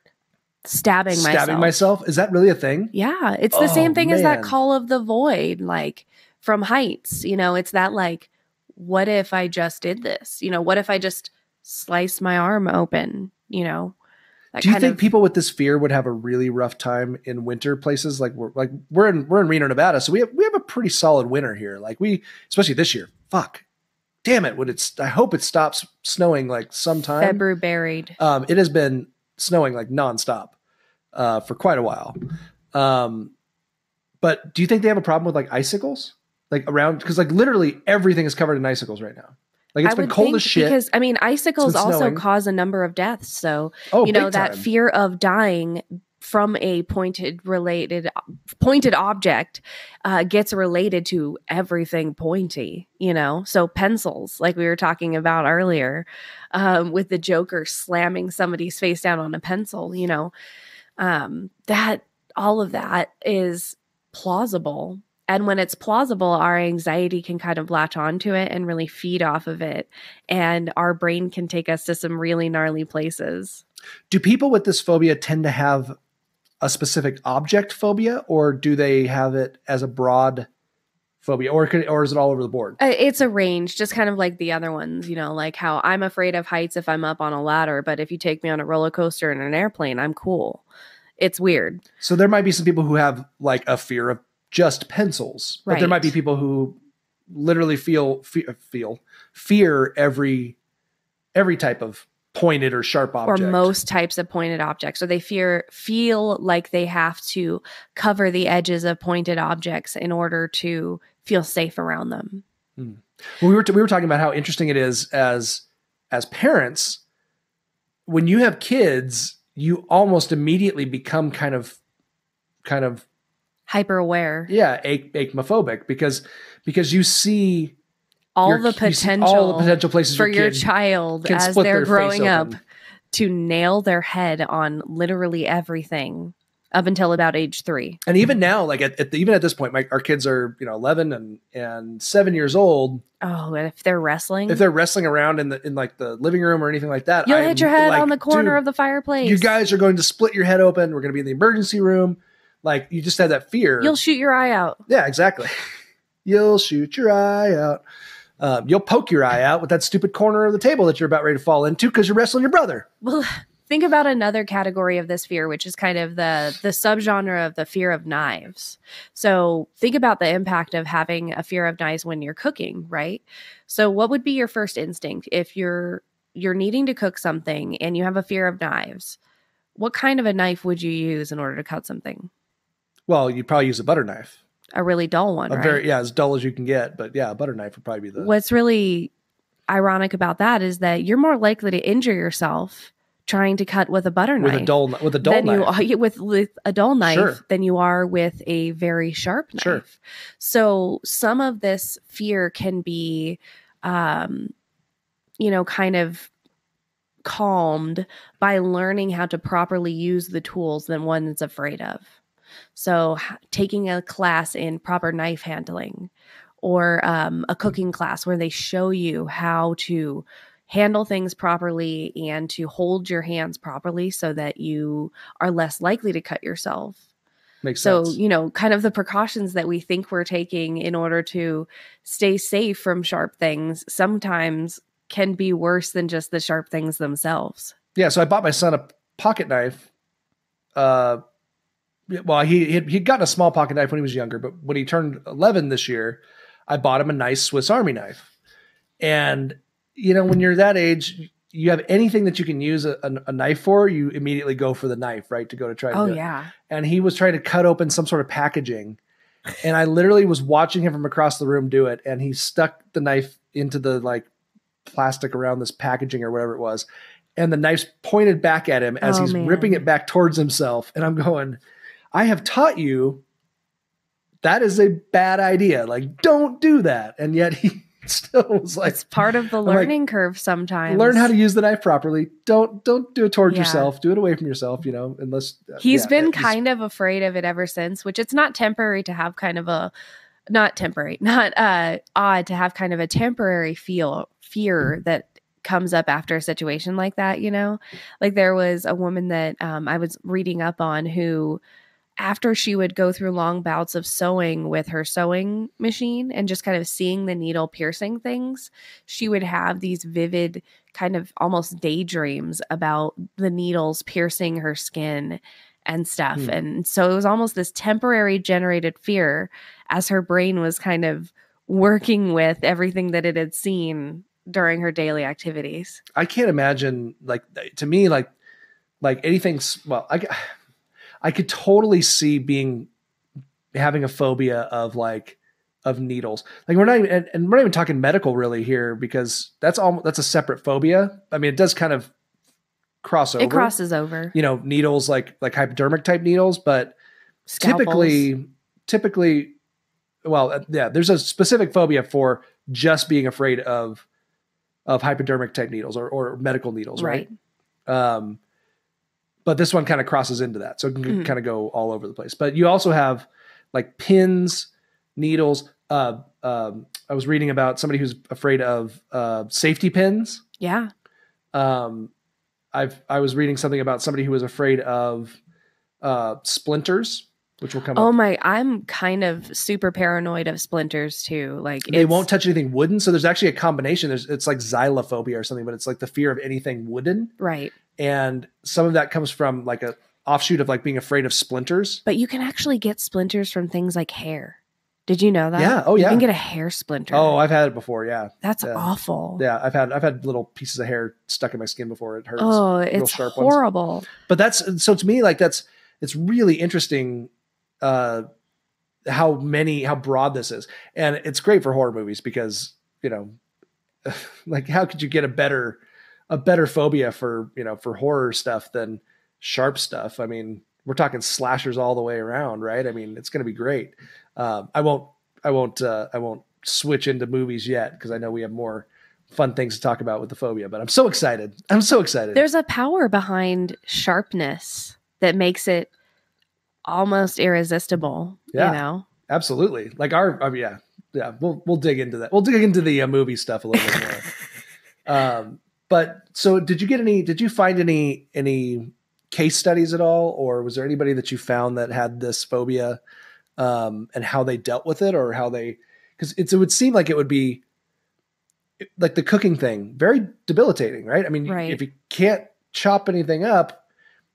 stabbing myself? Is that really a thing? Yeah. It's the same thing as that call of the void, like from heights. It's that like, what if I just did this? What if I just sliced my arm open? Do you think people with this fear would have a really rough time in winter places? Like we're in Reno, Nevada, so we have a pretty solid winter here. Like especially this year. Fuck. Damn it. I hope it stops snowing like sometime. February buried. It has been snowing like nonstop for quite a while. But do you think they have a problem with like icicles? Like around, because like literally everything is covered in icicles right now. Like it's been cold as shit. Because I mean, icicles also cause a number of deaths. So that fear of dying from a pointed object gets related to everything pointy, So pencils, like we were talking about earlier, with the Joker slamming somebody's face down on a pencil, that all of that is plausible. And when it's plausible, our anxiety can kind of latch onto it and really feed off of it. And our brain can take us to some really gnarly places. Do people with this phobia tend to have a specific object phobia, or do they have it as a broad phobia, or is it all over the board? It's a range, just kind of like the other ones, like how I'm afraid of heights if I'm up on a ladder, but if you take me on a roller coaster in an airplane, I'm cool. It's weird. So there might be some people who have like a fear of just pencils, but there might be people who literally fear every type of pointed or sharp object, or most types of pointed objects. So they feel like they have to cover the edges of pointed objects in order to feel safe around them. Well, we were talking about how interesting it is as parents. When you have kids, you almost immediately become kind of hyper aware. Yeah, aichmophobic because you see all the potential places for your child as they're growing up to nail their head on literally everything up until about age 3. And even now, like even at this point, our kids are 11 and 7 years old. Oh, and if they're wrestling around in like the living room or anything like that, you'll hit your head on the corner of the fireplace. You guys are going to split your head open. We're going to be in the emergency room. Like you just have that fear. You'll shoot your eye out. Yeah, exactly. You'll shoot your eye out. You'll poke your eye out with that stupid corner of the table that you're about ready to fall into because you're wrestling your brother. Well, think about another category of this fear, which is kind of the subgenre of the fear of knives. So think about the impact of having a fear of knives when you're cooking, right? So what would be your first instinct if you're needing to cook something and you have a fear of knives? What kind of a knife would you use in order to cut something? Well, you'd probably use a butter knife. A really dull one, right? As dull as you can get. But yeah, a butter knife would probably be the... What's really ironic about that is that you're more likely to injure yourself trying to cut with a butter knife. With a dull knife. With a dull knife Sure. than you are with a very sharp knife. Sure. So some of this fear can be, kind of calmed by learning how to properly use the tools that one is afraid of. So taking a class in proper knife handling, or a cooking class where they show you how to handle things properly and to hold your hands properly so that you are less likely to cut yourself. Makes sense. So, kind of the precautions that we think we're taking in order to stay safe from sharp things sometimes can be worse than just the sharp things themselves. Yeah, so I bought my son a pocket knife. Well, he'd gotten a small pocket knife when he was younger, but when he turned 11 this year, I bought him a nice Swiss Army knife. And, when you're that age, you have anything that you can use a knife for, you immediately go for the knife, right? To go to try to do it. Yeah. And he was trying to cut open some sort of packaging. And I literally was watching him from across the room do it. And he stuck the knife into the plastic around this packaging or whatever it was. And the knife's pointed back at him as he's ripping it back towards himself. And I'm going, I have taught you that is a bad idea. Don't do that. And yet he still was like, it's part of the learning curve sometimes. Learn how to use the knife properly. Don't do it towards yourself. Do it away from yourself, unless he's been kind of afraid of it ever since, which it's not temporary to have kind of a, not odd to have kind of a temporary fear that comes up after a situation like that, Like there was a woman that I was reading up on who after she would go through long bouts of sewing with her sewing machine and just kind of seeing the needle piercing things, she would have these vivid kind of almost daydreams about the needles piercing her skin and stuff. And so it was almost this temporary generated fear as her brain was kind of working with everything that it had seen during her daily activities. I can't imagine, like, to me, like anything. Well, I could totally see having a phobia of needles. Like, we're not even talking medical really here, because that's a separate phobia. I mean, it does kind of cross over. It crosses over. You know, needles like hypodermic type needles, but Scalpels. typically, well, yeah, there's a specific phobia for just being afraid of hypodermic type needles or medical needles, right? But this one kind of crosses into that. So it can kind of go all over the place. But you also have like pins, needles. I was reading about somebody who's afraid of safety pins. Yeah. I was reading something about somebody who was afraid of splinters, which will come up. Oh my, I'm kind of super paranoid of splinters too. Like, they won't touch anything wooden. So there's actually a combination. It's like xylophobia or something, but it's like the fear of anything wooden. Right. And some of that comes from like a offshoot of like being afraid of splinters. But you can actually get splinters from things like hair. Did you know that? Yeah. Oh, yeah. You can get a hair splinter. Oh, I've had it before. Yeah. That's awful. Yeah. I've had little pieces of hair stuck in my skin before. It hurts. Oh, it's sharp horrible. Ones. But so to me, like it's really interesting how broad this is. And it's great for horror movies because, you know, like, how could you get a better phobia for horror stuff than sharp stuff? I mean, we're talking slashers all the way around, right? I mean, it's going to be great. I won't switch into movies yet, because I know we have more fun things to talk about with the phobia, but I'm so excited. There's a power behind sharpness that makes it almost irresistible. Yeah, you know? Absolutely. Like yeah. We'll dig into that. We'll dig into the movie stuff a little bit more. But so did you find any case studies at all? Or was there anybody that you found that had this phobia, and how they dealt with it, or because it would seem like it would be like the cooking thing, very debilitating, right? I mean, if you can't chop anything up,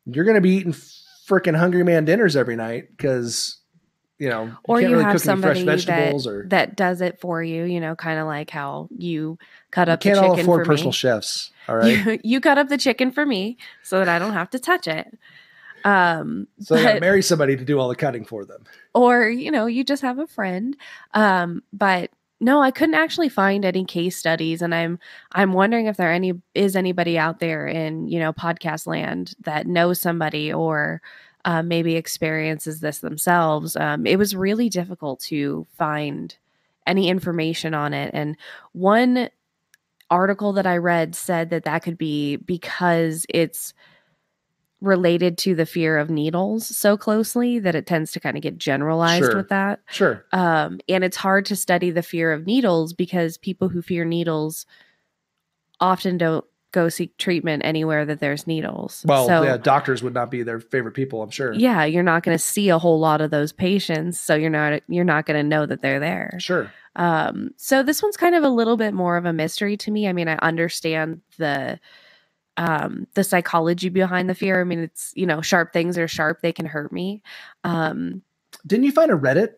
you're going to be eating freaking Hungry Man dinners every night, because, you know, or can't you really have cook any fresh somebody vegetables that does it for you, you know, kind of like how you cut up the can't chicken all afford for personal me. chefs. All right. You cut up the chicken for me so that I don't have to touch it. So they gotta marry somebody to do all the cutting for them. Or, you know, you just have a friend. But no, I couldn't actually find any case studies. And I'm wondering if there is anybody out there in, you know, podcast land that knows somebody or maybe experiences this themselves. It was really difficult to find any information on it. And one article that I read said that could be because it's related to the fear of needles so closely that it tends to kind of get generalized with that. Sure. And it's hard to study the fear of needles because people who fear needles often don't go seek treatment anywhere that there's needles. Well, yeah, doctors would not be their favorite people, I'm sure. Yeah, you're not going to see a whole lot of those patients, so you're not going to know that they're there. Sure. So this one's kind of a little bit more of a mystery to me. I mean, I understand the psychology behind the fear. I mean, it's, you know, sharp things are sharp. They can hurt me. Didn't you find a Reddit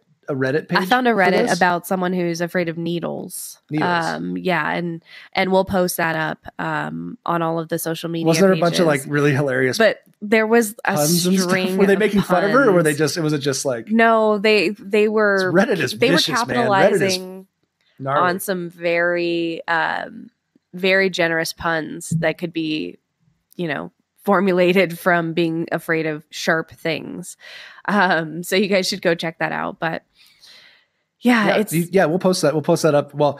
page? I found a Reddit about someone who's afraid of needles. Yeah. And we'll post that up, on all of the social media Was there pages. a bunch of like really hilarious, but there was a string. Were they making fun of her, or was it just like, no, they were, Reddit is they vicious, were capitalizing man. on some very, very generous puns that could be, you know, formulated from being afraid of sharp things. So you guys should go check that out. But we'll post that. We'll post that up. Well,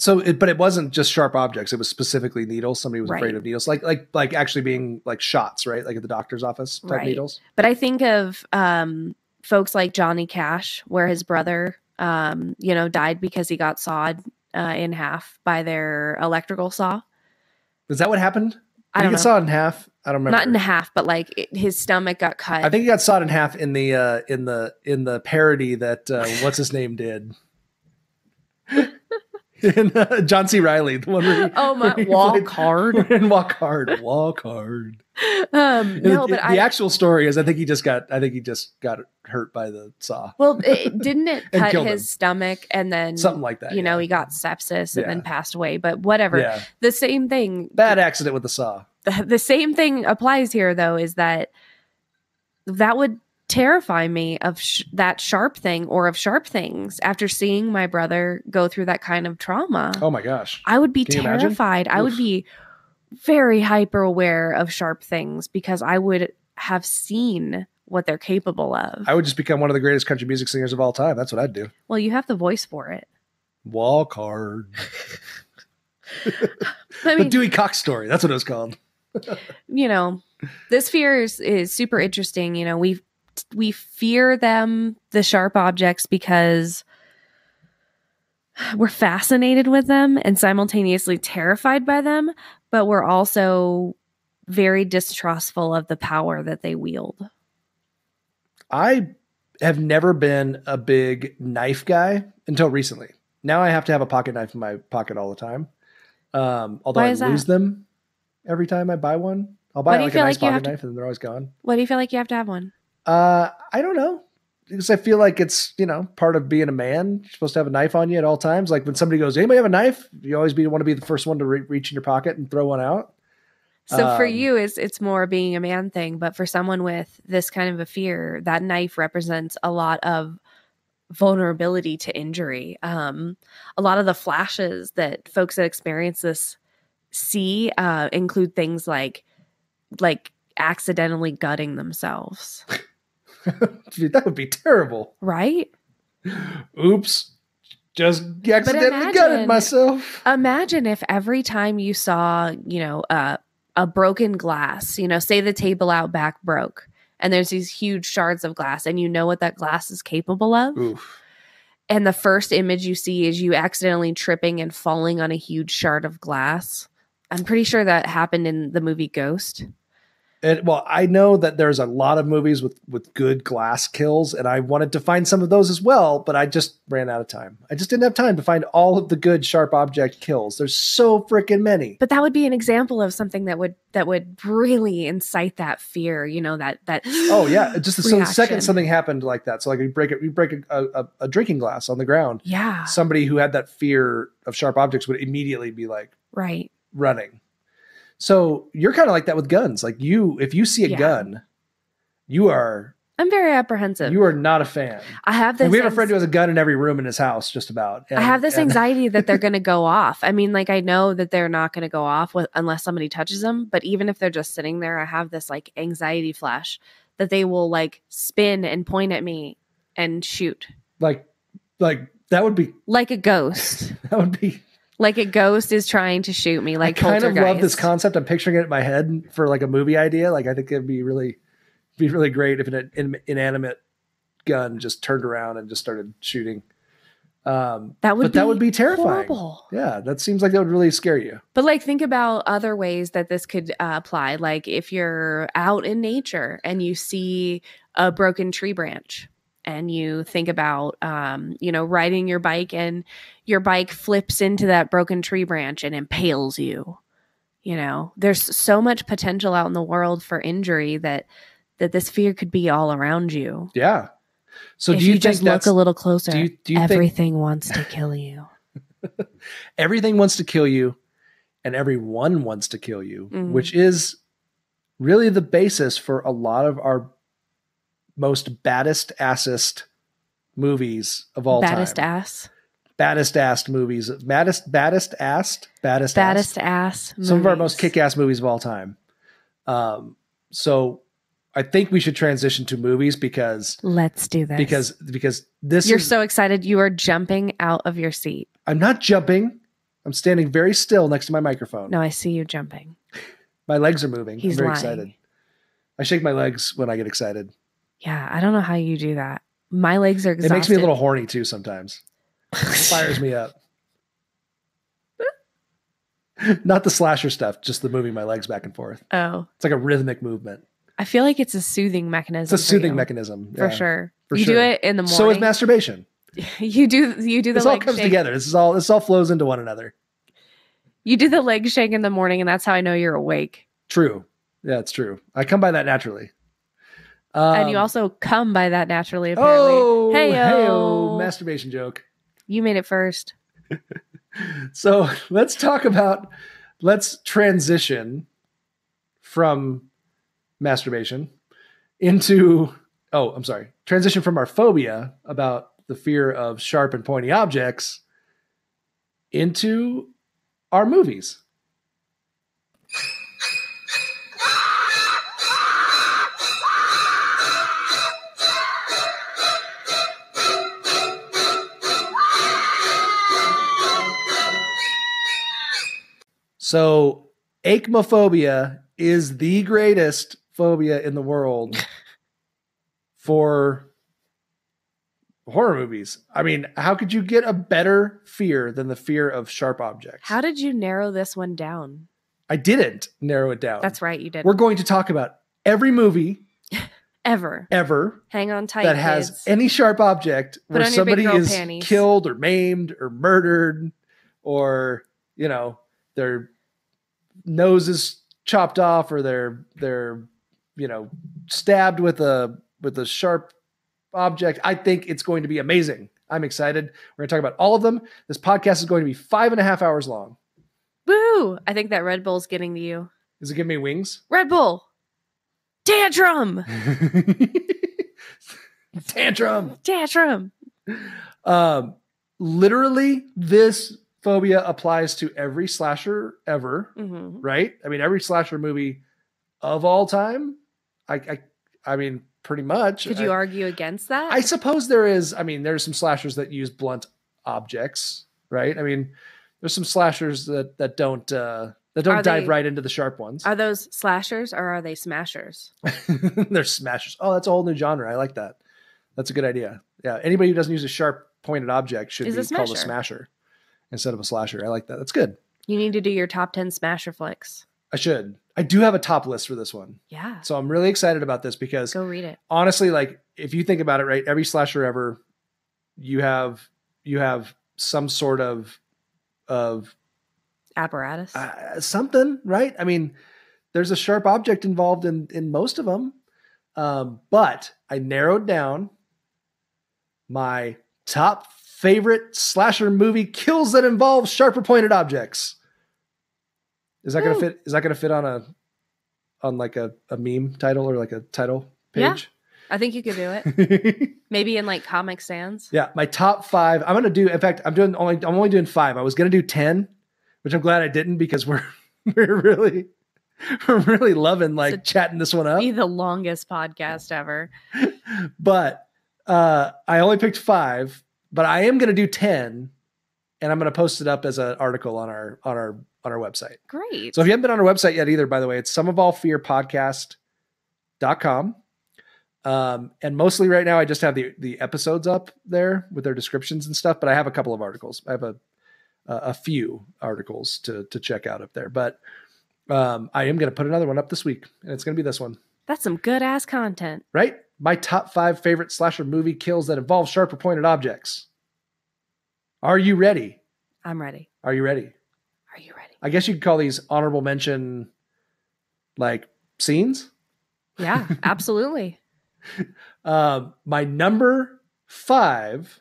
but it wasn't just sharp objects. It was specifically needles. Somebody was afraid of needles, like actually being like shots, right? Like at the doctor's office type needles. But I think of, folks like Johnny Cash, where his brother, you know, died because he got sawed in half by their electrical saw. Is that what happened? I don't know. Get sawed in half. I don't remember. Not in half, but like his stomach got cut. I think he got sawed in half in the parody that what's his name did. In John C. Reilly, the one where walk hard and walk hard. No, but the actual story is I think he just got hurt by the saw. Well, didn't it cut his him. Stomach and then Something like that? You know, he got sepsis and then passed away. But whatever. Yeah. The same thing. Bad accident with the saw. The same thing applies here, though, is that would terrify me of that sharp thing or of sharp things after seeing my brother go through that kind of trauma. Oh my gosh. I would be terrified. I would be very hyper aware of sharp things because I would have seen what they're capable of. I would just become one of the greatest country music singers of all time. That's what I'd do. Well, you have the voice for it. Walk hard. I mean, the Dewey Cox story. That's what it was called. You know, this fear is super interesting. You know, we fear them, the sharp objects, because we're fascinated with them and simultaneously terrified by them, but we're also very distrustful of the power that they wield. I have never been a big knife guy until recently. Now I have to have a pocket knife in my pocket all the time. Although I lose them every time I buy one. I'll buy like a nice pocket knife and they're always gone. Why do you feel like you have to have one? I don't know. Because I feel like it's, part of being a man. You're supposed to have a knife on you at all times. Like when somebody goes, anybody have a knife? You always want to be the first one to reach in your pocket and throw one out. So for you, it's more being a man thing. But for someone with this kind of a fear, that knife represents a lot of vulnerability to injury. A lot of the flashes that folks that experience this see include things like accidentally gutting themselves. Dude, that would be terrible. Right? Oops. Just accidentally gutted myself. Imagine if every time you saw, a broken glass, say the table out back broke and there's these huge shards of glass and you know what that glass is capable of. Oof. And the first image you see is you accidentally tripping and falling on a huge shard of glass. I'm pretty sure that happened in the movie Ghost. Well, I know that there's a lot of movies with good glass kills, and I wanted to find some of those as well, but I just ran out of time. I just didn't have time to find all of the good sharp object kills. There's so freaking many. But that would be an example of something that would really incite that fear, that oh yeah, just the second something happened like that. So like we break a drinking glass on the ground. Yeah. Somebody who had that fear of sharp objects would immediately be like running. So you're kind of like that with guns. Like if you see a gun, I'm very apprehensive. You are not a fan. I have this. And we have a friend who has a gun in every room in his house, just about. I have this anxiety that they're going to go off. I mean, like I know that they're not going to go off unless somebody touches them. But even if they're just sitting there, I have this like anxiety flash that they will like spin and point at me and shoot. Like that would be like a ghost. That would be. Like a ghost is trying to shoot me. Like I kind of love this concept. I'm picturing it in my head for like a movie idea. Like I think it'd be really great if an inanimate gun just turned around and just started shooting. That would be terrifying. Horrible. Yeah, that seems like that would really scare you. But like think about other ways that this could apply. Like if you're out in nature and you see a broken tree branch. And you think about, riding your bike and your bike flips into that broken tree branch and impales you. There's so much potential out in the world for injury that this fear could be all around you. Yeah. So if do you just look a little closer, do you everything wants to kill you. Everything wants to kill you and everyone wants to kill you, which is really the basis for a lot of our most baddest assest movies of all time. Baddest ass movies. Baddest ass. Some of our most kick-ass movies of all time. So I think we should transition to movies because let's do this. Because this You're so excited. You are jumping out of your seat. I'm not jumping. I'm standing very still next to my microphone. No, I see you jumping. My legs are moving. He's I'm very lying. excited. I shake my legs when I get excited. Yeah, I don't know how you do that. My legs are exhausted. It makes me a little horny too sometimes. It fires me up. Not the slasher stuff, just the moving my legs back and forth. Oh. It's like a rhythmic movement. I feel like it's a soothing mechanism. It's a soothing mechanism. For sure. You do it in the morning. So is masturbation. You do the this all comes together. This all flows into one another. You do the leg shake in the morning, and that's how I know you're awake. True. Yeah, it's true. I come by that naturally. And you also come by that naturally, apparently. Oh, hey-o. Masturbation joke. You made it first. So let's transition from masturbation into, transition from our phobia about the fear of sharp and pointy objects into our movies. So Aichmophobia is the greatest phobia in the world for horror movies. I mean, how could you get a better fear than the fear of sharp objects? How did you narrow this one down? I didn't narrow it down. That's right, you did. We're going to talk about every movie ever. Hang on tight, that has kids. any sharp object where somebody is killed or maimed or murdered, or their nose is chopped off, or they're stabbed with a sharp object. I think it's going to be amazing. I'm excited. We're going to talk about all of them. This podcast is going to be 5.5 hours long. Woo! I think that Red Bull's getting to you. Does it give me wings? Red Bull! Tantrum! Tantrum! Literally, this phobia applies to every slasher ever, right? I mean, every slasher movie of all time. I mean, pretty much. Could you argue against that? I suppose there is. I mean, there's some slashers that use blunt objects, right? I mean, there's some slashers that don't dive right into the sharp ones. Are those slashers or are they smashers? They're smashers. Oh, that's a whole new genre. I like that. That's a good idea. Yeah, anybody who doesn't use a sharp pointed object should be called a smasher instead of a slasher. I like that. That's good. You need to do your top 10 smasher flicks. I should. I do have a top list for this one. Yeah. So I'm really excited about this because go read it. Honestly, like if you think about it, right, every slasher ever, you have some sort of apparatus, something, right? I mean, there's a sharp object involved in most of them. But I narrowed down my top favorite slasher movie kills that involve sharper pointed objects. Is that gonna fit? Is that gonna fit on like a meme title or like a title page? Yeah, I think you could do it. Maybe in like Comic Sans. Yeah, my top 5. I'm gonna do. In fact, I'm only doing 5. I was gonna do 10, which I'm glad I didn't because we're really loving like chatting this one up. Be the longest podcast ever. But I only picked 5. But I am gonna do 10, and I'm gonna post it up as an article on our website. Great. So if you haven't been on our website yet either, by the way, it's someofallfearpodcast.com. And mostly right now, I just have the episodes up there with their descriptions and stuff, but I have a couple of articles. I have a few articles to check out up there, but I am going to put another one up this week, and it's going to be this one. That's some good ass content, right? My top 5 favorite slasher movie kills that involve sharper pointed objects. Are you ready? I'm ready. Are you ready? Are you ready? I guess you could call these honorable mention like scenes. Yeah, absolutely. My number 5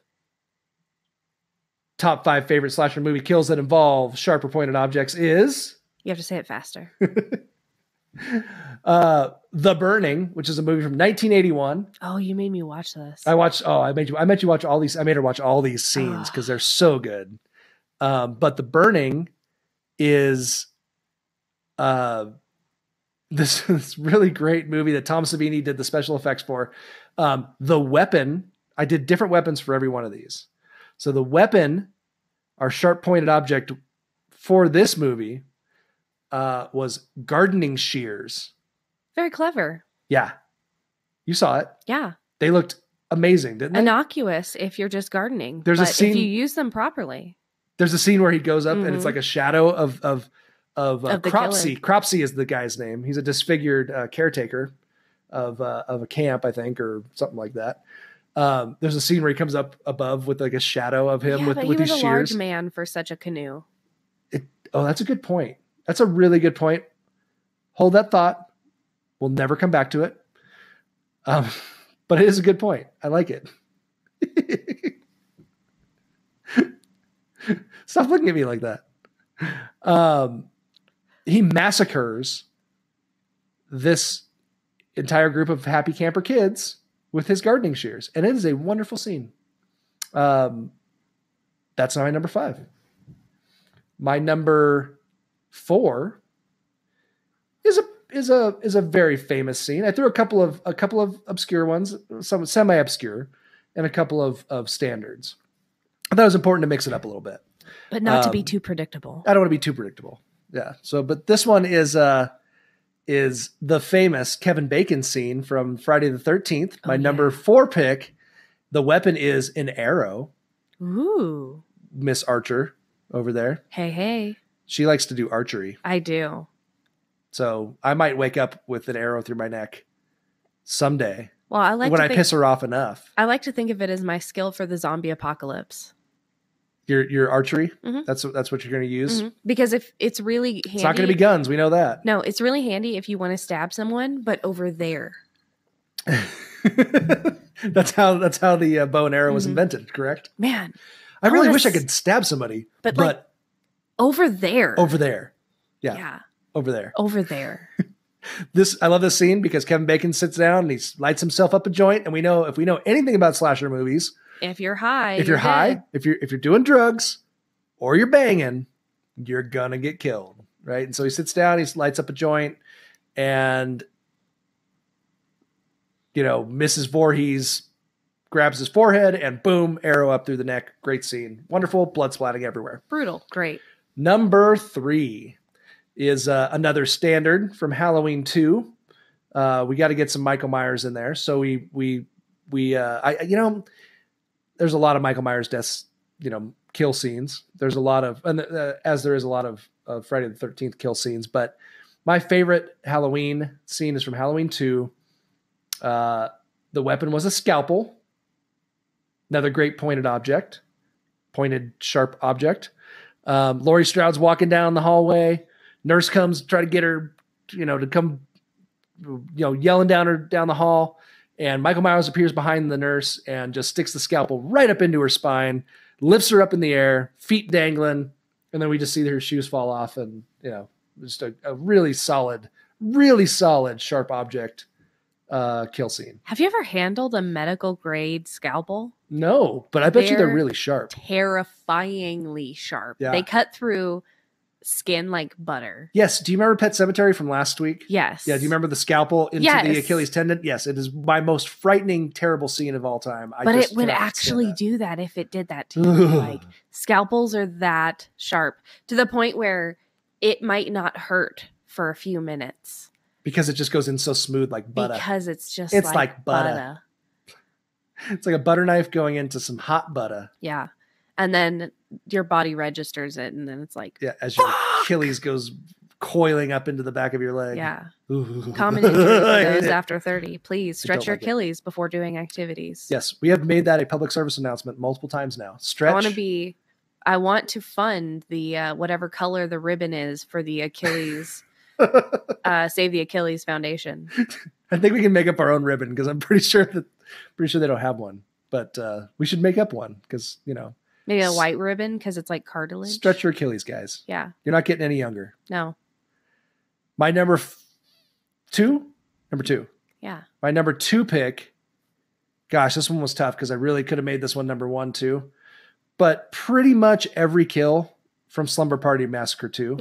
top 5 favorite slasher movie kills that involve sharper pointed objects is... You have to say it faster. The Burning, which is a movie from 1981. Oh, you made me watch this. I made you watch all these. I made her watch all these scenes because they're so good. But The Burning is this really great movie that Tom Savini did the special effects for. The weapon, I did different weapons for every one of these. So the weapon, our sharp pointed object for this movie, was gardening shears. Very clever. Yeah. You saw it. Yeah. They looked amazing, didn't they? Innocuous if you're just gardening. There's a scene, if you use them properly. There's a scene where he goes up and it's like a shadow of the Cropsey. killer. Cropsey is the guy's name. He's a disfigured caretaker of a camp, I think, or something like that. There's a scene where he comes up above with like a shadow of him with he these was a shears. large man for such a canoe. That's a good point. That's a really good point. Hold that thought. We'll never come back to it. But it is a good point. I like it. Stop looking at me like that. He massacres this entire group of happy camper kids with his gardening shears. And it is a wonderful scene. That's my number 5. My number 4 is a very famous scene. I threw a couple of obscure ones, some semi-obscure, and a couple of standards. I thought it was important to mix it up a little bit. But not to be too predictable. I don't want to be too predictable. Yeah. So, but this one is the famous Kevin Bacon scene from Friday the 13th. My number 4 pick. The weapon is an arrow. Ooh. Miss Archer over there. Hey. She likes to do archery. I do. So I might wake up with an arrow through my neck someday. Well, I piss her off enough. I like to think of it as my skill for the zombie apocalypse. Your archery? Mm-hmm. That's what you're going to use? Mm-hmm. Because if it's really handy. It's not going to be guns. We know that. No, it's really handy if you want to stab someone, but over there. That's how the bow and arrow was invented, correct? Man. I really wish I could stab somebody. But like, over there. Over there. Yeah. Yeah. Over there. Over there. I love this scene because Kevin Bacon sits down and he lights himself up a joint. And if we know anything about slasher movies, if you're high, if you're doing drugs or you're banging, you're gonna get killed, right? And so he sits down, he lights up a joint, and Mrs. Voorhees grabs his forehead and boom, arrow up through the neck. Great scene, wonderful, blood splatting everywhere. Brutal, great. Number 3 is another standard from Halloween 2. We got to get some Michael Myers in there, so we there's a lot of Michael Myers deaths, kill scenes. There's a lot of, as there is a lot of Friday the 13th kill scenes, but my favorite Halloween scene is from Halloween 2. The weapon was a scalpel. Another great pointed sharp object. Laurie Stroud's walking down the hallway. Nurse comes to try to get her, to come, yelling down the hall. And Michael Myers appears behind the nurse and just sticks the scalpel right up into her spine, lifts her up in the air, feet dangling, and then we just see her shoes fall off, and just a really solid sharp object kill scene. Have you ever handled a medical grade scalpel? No, but I bet you they're really sharp. Terrifyingly sharp. Yeah. They cut through skin like butter. Yes. Do you remember Pet Sematary from last week? Yes. Yeah. Do you remember the scalpel into the Achilles tendon? Yes. It is my most frightening, terrible scene of all time. But it would actually do that if it did that to you. Like, scalpels are that sharp to the point where it might not hurt for a few minutes. Because it just goes in so smooth like butter. Because it's like butter. It's like a butter knife going into some hot butter. Yeah. And then your body registers it, and then it's like, as your Achilles goes coiling up into the back of your leg. Yeah. Ooh. Common injury for those after 30. Please stretch your Achilles before doing activities. Yes, we have made that a public service announcement multiple times now. Stretch. I want to fund the whatever color the ribbon is for the Achilles. Save the Achilles Foundation. I think we can make up our own ribbon because I'm pretty sure they don't have one. But we should make up one because maybe a white ribbon because it's like cartilage. Stretch your Achilles, guys. Yeah, you're not getting any younger. No. My number 2. Yeah. My number 2 pick. Gosh, this one was tough because I really could have made this one number 1 too. But pretty much every kill from Slumber Party Massacre 2.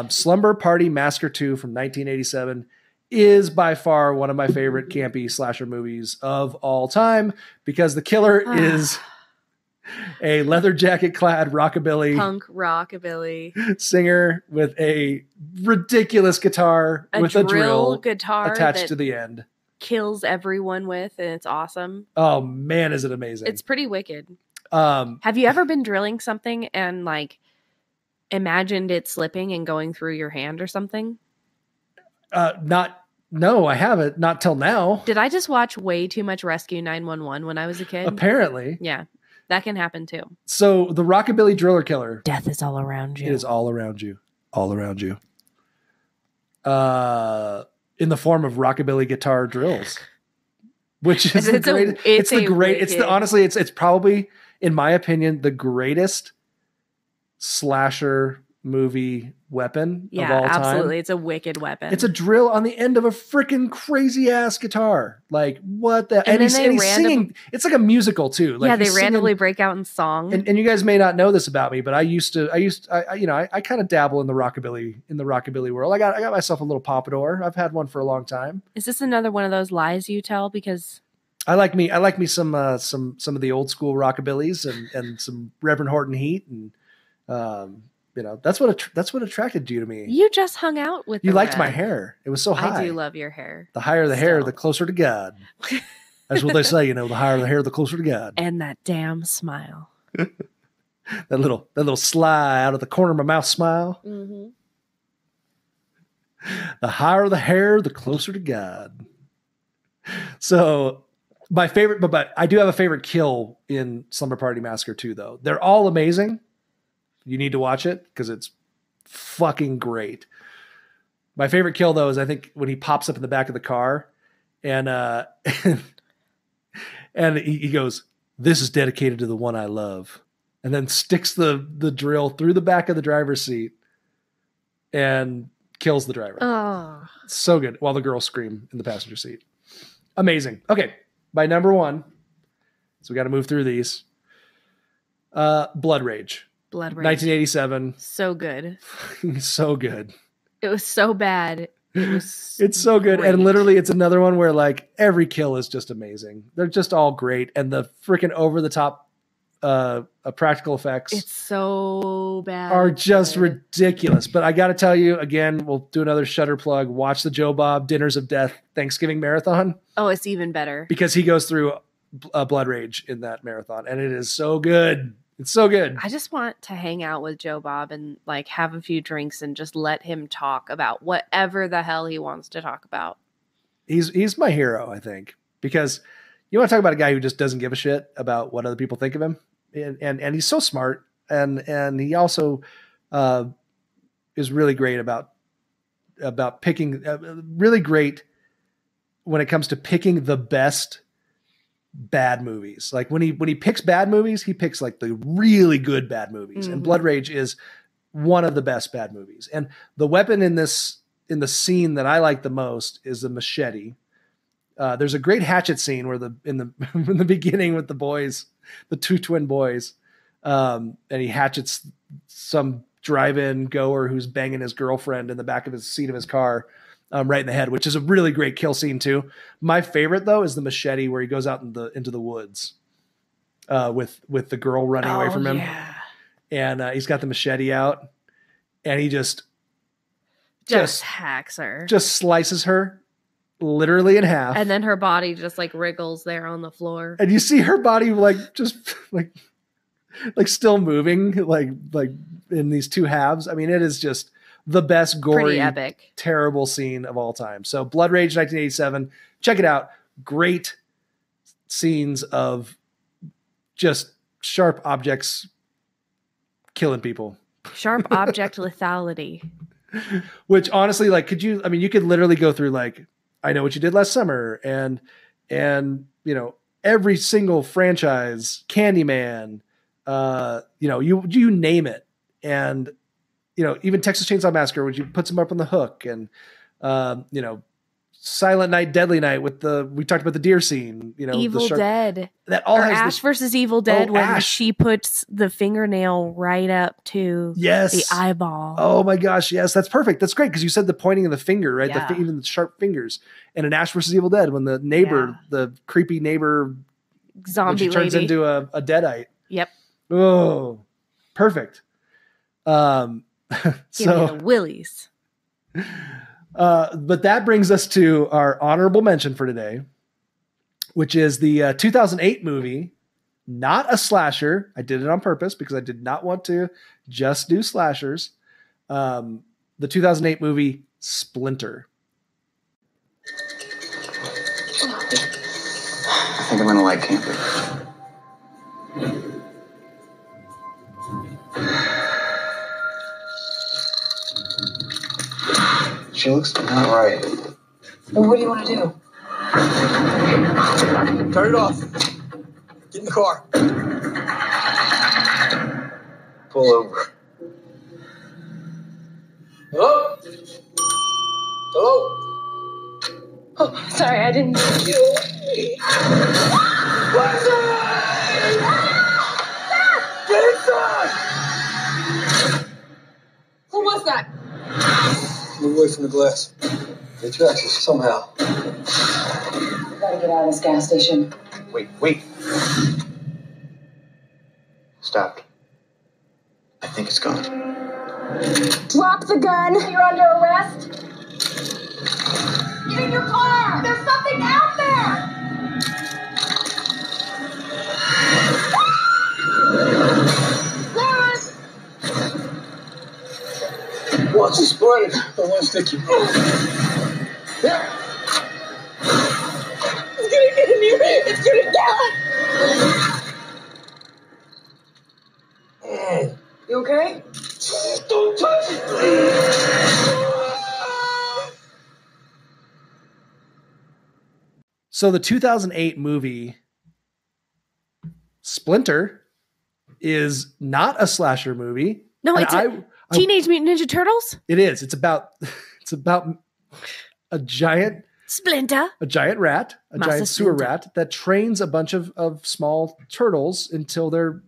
Slumber Party Massacre 2 from 1987 is by far one of my favorite campy slasher movies of all time because the killer is a leather jacket clad punk rockabilly singer with a ridiculous guitar with a drill guitar attached to the end. Kills everyone with, and it's awesome. Oh man, is it amazing. It's pretty wicked. Have you ever been drilling something and like imagined it slipping and going through your hand or something? No, I haven't. Not till now. Did I just watch way too much Rescue 911 when I was a kid? Apparently. Yeah, that can happen too. So the Rockabilly Driller Killer. Death is all around you. It is all around you. All around you. In the form of rockabilly guitar drills. Which is honestly, it's probably, in my opinion, the greatest slasher movie weapon of all time. Absolutely. It's a wicked weapon. It's a drill on the end of a freaking crazy ass guitar. Like, what the? And he's singing. It's like a musical too. Like, they randomly break out in song. And you guys may not know this about me, but I kind of dabble in the rockabilly world. I got myself a little pompadour. I've had one for a long time. Is this another one of those lies you tell? Because I like me some of the old school rockabillys and some Reverend Horton Heat, and that's what attracted you to me. You just hung out with you. Liked my hair. It was so high. I do love your hair. The higher the hair, the closer to God. That's what they say. The higher the hair, the closer to God. And that damn smile. that little sly out of the corner of my mouth smile. Mm-hmm. The higher the hair, the closer to God. So my favorite, but I do have a favorite kill in Slumber Party Massacre 2, though. They're all amazing. You need to watch it because it's fucking great. My favorite kill, though, is I think when he pops up in the back of the car and and he goes, "This is dedicated to the one I love," and then sticks the drill through the back of the driver's seat and kills the driver. Oh, so good. While the girls scream in the passenger seat. Amazing. Okay, by number 1. So we got to move through these. Blood Rage. 1987. So good. So good. It was so bad. It's so good. Great. And literally it's another one where like every kill is just amazing. They're just all great. And the freaking over the top practical effects. It's so bad. Are just ridiculous. But I got to tell you again, we'll do another Shudder plug. Watch the Joe Bob Dinners of Death Thanksgiving marathon. Oh, it's even better. Because he goes through Blood Rage in that marathon. And it is so good. It's so good. I just want to hang out with Joe Bob and like have a few drinks and just let him talk about whatever the hell he wants to talk about. He's my hero, I think, because you want to talk about a guy who just doesn't give a shit about what other people think of him, and he's so smart, and he also is really great about picking really great when it comes to picking the best bad movies. Like when he picks bad movies, he picks like the really good bad movies. Mm-hmm. And Blood Rage is one of the best bad movies. And the weapon in the scene that I like the most is the machete. There's a great hatchet scene where in the beginning with the boys, the 2 twin boys, and he hatchets some drive-in goer who's banging his girlfriend in the back of his seat of his car. Right in the head, which is a really great kill scene too. My favorite though is the machete where he goes out into the woods with the girl running away from him, and he's got the machete out, and he just hacks her, just slices her literally in half, and then her body just like wriggles there on the floor, and you see her body like just like still moving like in these 2 halves. I mean, it is just the best gory, epic, terrible scene of all time. So Blood Rage 1987, check it out. Great scenes of just sharp objects killing people. Sharp object lethality. Which honestly, like, you could literally go through like, I Know What You Did Last Summer and every single franchise, Candyman, you name it. And even Texas Chainsaw Massacre, which you puts him up on the hook, and Silent Night, Deadly Night we talked about the deer scene, Evil Dead. That all has Ash versus Evil Dead when she puts the fingernail right up to the eyeball. Oh my gosh, yes, that's perfect. That's great because you said the pointing of the finger, right? Yeah. Even the sharp fingers. And in Ash versus Evil Dead, when the neighbor, the creepy neighbor zombie lady turns into a deadite. Yep. Oh, perfect. Give me the willies. But that brings us to our honorable mention for today, which is the 2008 movie not a slasher. I did it on purpose because I did not want to just do slashers. The 2008 movie Splinter. I think I'm gonna like camping. She looks not right. Well, what do you want to do? Turn it off. Get in the car. Pull over. Hello? Hello? Oh, sorry, I didn't. Who was that? Move away from the glass. They tracks us somehow. I gotta get out of this gas station. Wait. Stopped. I think it's gone. Drop the gun. You're under arrest. Get in your car. There's something out there. Watch the Splinter. I want to stick you. Yeah. It's gonna get in you. It's gonna kill it. You okay? Don't touch it. So the 2008 movie Splinter is not a slasher movie. No, And it's Teenage Mutant Ninja Turtles. It is. It's about a giant Splinter. rat, a giant sewer Splinter. rat that trains a bunch of small turtles until they're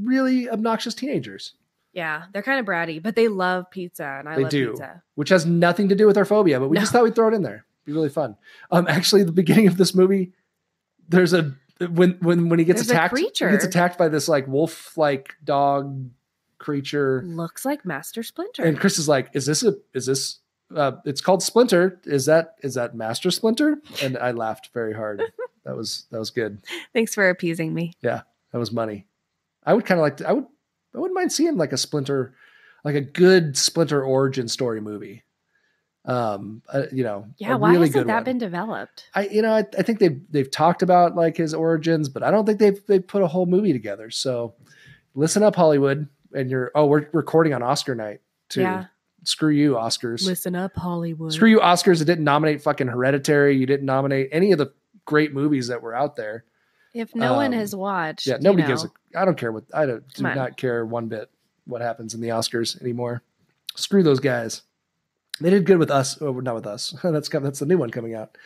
really obnoxious teenagers. Yeah, they're kind of bratty, but they love pizza, and I They love do, pizza. which has nothing to do with our phobia, but we just thought we'd throw it in there. Be really fun. Actually, the beginning of this movie, there's when he gets There's a attacked, creature. he gets attacked by this like wolf-like dog creature. Looks like Master Splinter. And Kris is like, is this it's called Splinter. Is that Master Splinter? And I laughed very hard. That was good. Thanks for appeasing me. Yeah, that was money. I would kind of like I wouldn't mind seeing like a Splinter, like a good Splinter origin story movie. Yeah, a why really hasn't good that one. been developed? I think they've talked about like his origins, but I don't think they've put a whole movie together. So listen up, Hollywood. And we're recording on Oscar night too. Yeah. Screw you, Oscars. Listen up, Hollywood. Screw you, Oscars. That didn't nominate fucking Hereditary. You didn't nominate any of the great movies that were out there. If no one has watched, Yeah, nobody gives I don't care do not care one bit what happens in the Oscars anymore. Screw those guys. They did good with us. Oh, not with us. That's the new one coming out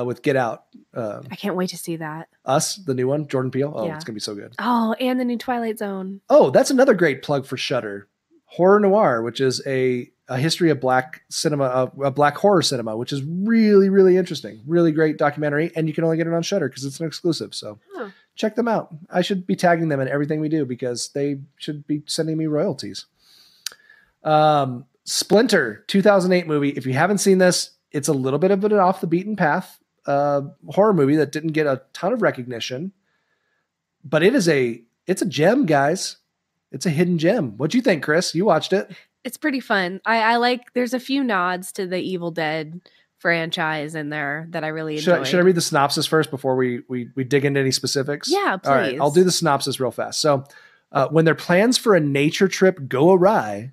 with Get Out. I can't wait to see that. Us, the new one, Jordan Peele. Oh, Yeah. it's gonna be so good. Oh, and the new Twilight Zone. Oh, that's another great plug for Shudder. Horror Noir, which is a history of black cinema, a black horror cinema, which is really, really interesting. Really great documentary, and you can only get it on Shudder because it's an exclusive. So check them out. I should be tagging them in everything we do because they should be sending me royalties. Splinter, 2008 movie. If you haven't seen this, it's a little bit of an off the beaten path horror movie that didn't get a ton of recognition, but it's a gem, guys. It's a hidden gem. What'd you think, Kris? You watched it. It's pretty fun. I like, there's a few nods to the Evil Dead franchise in there that I really enjoyed. Should I read the synopsis first before we dig into any specifics? Yeah, please. All right, I'll do the synopsis real fast. So when their plans for a nature trip go awry,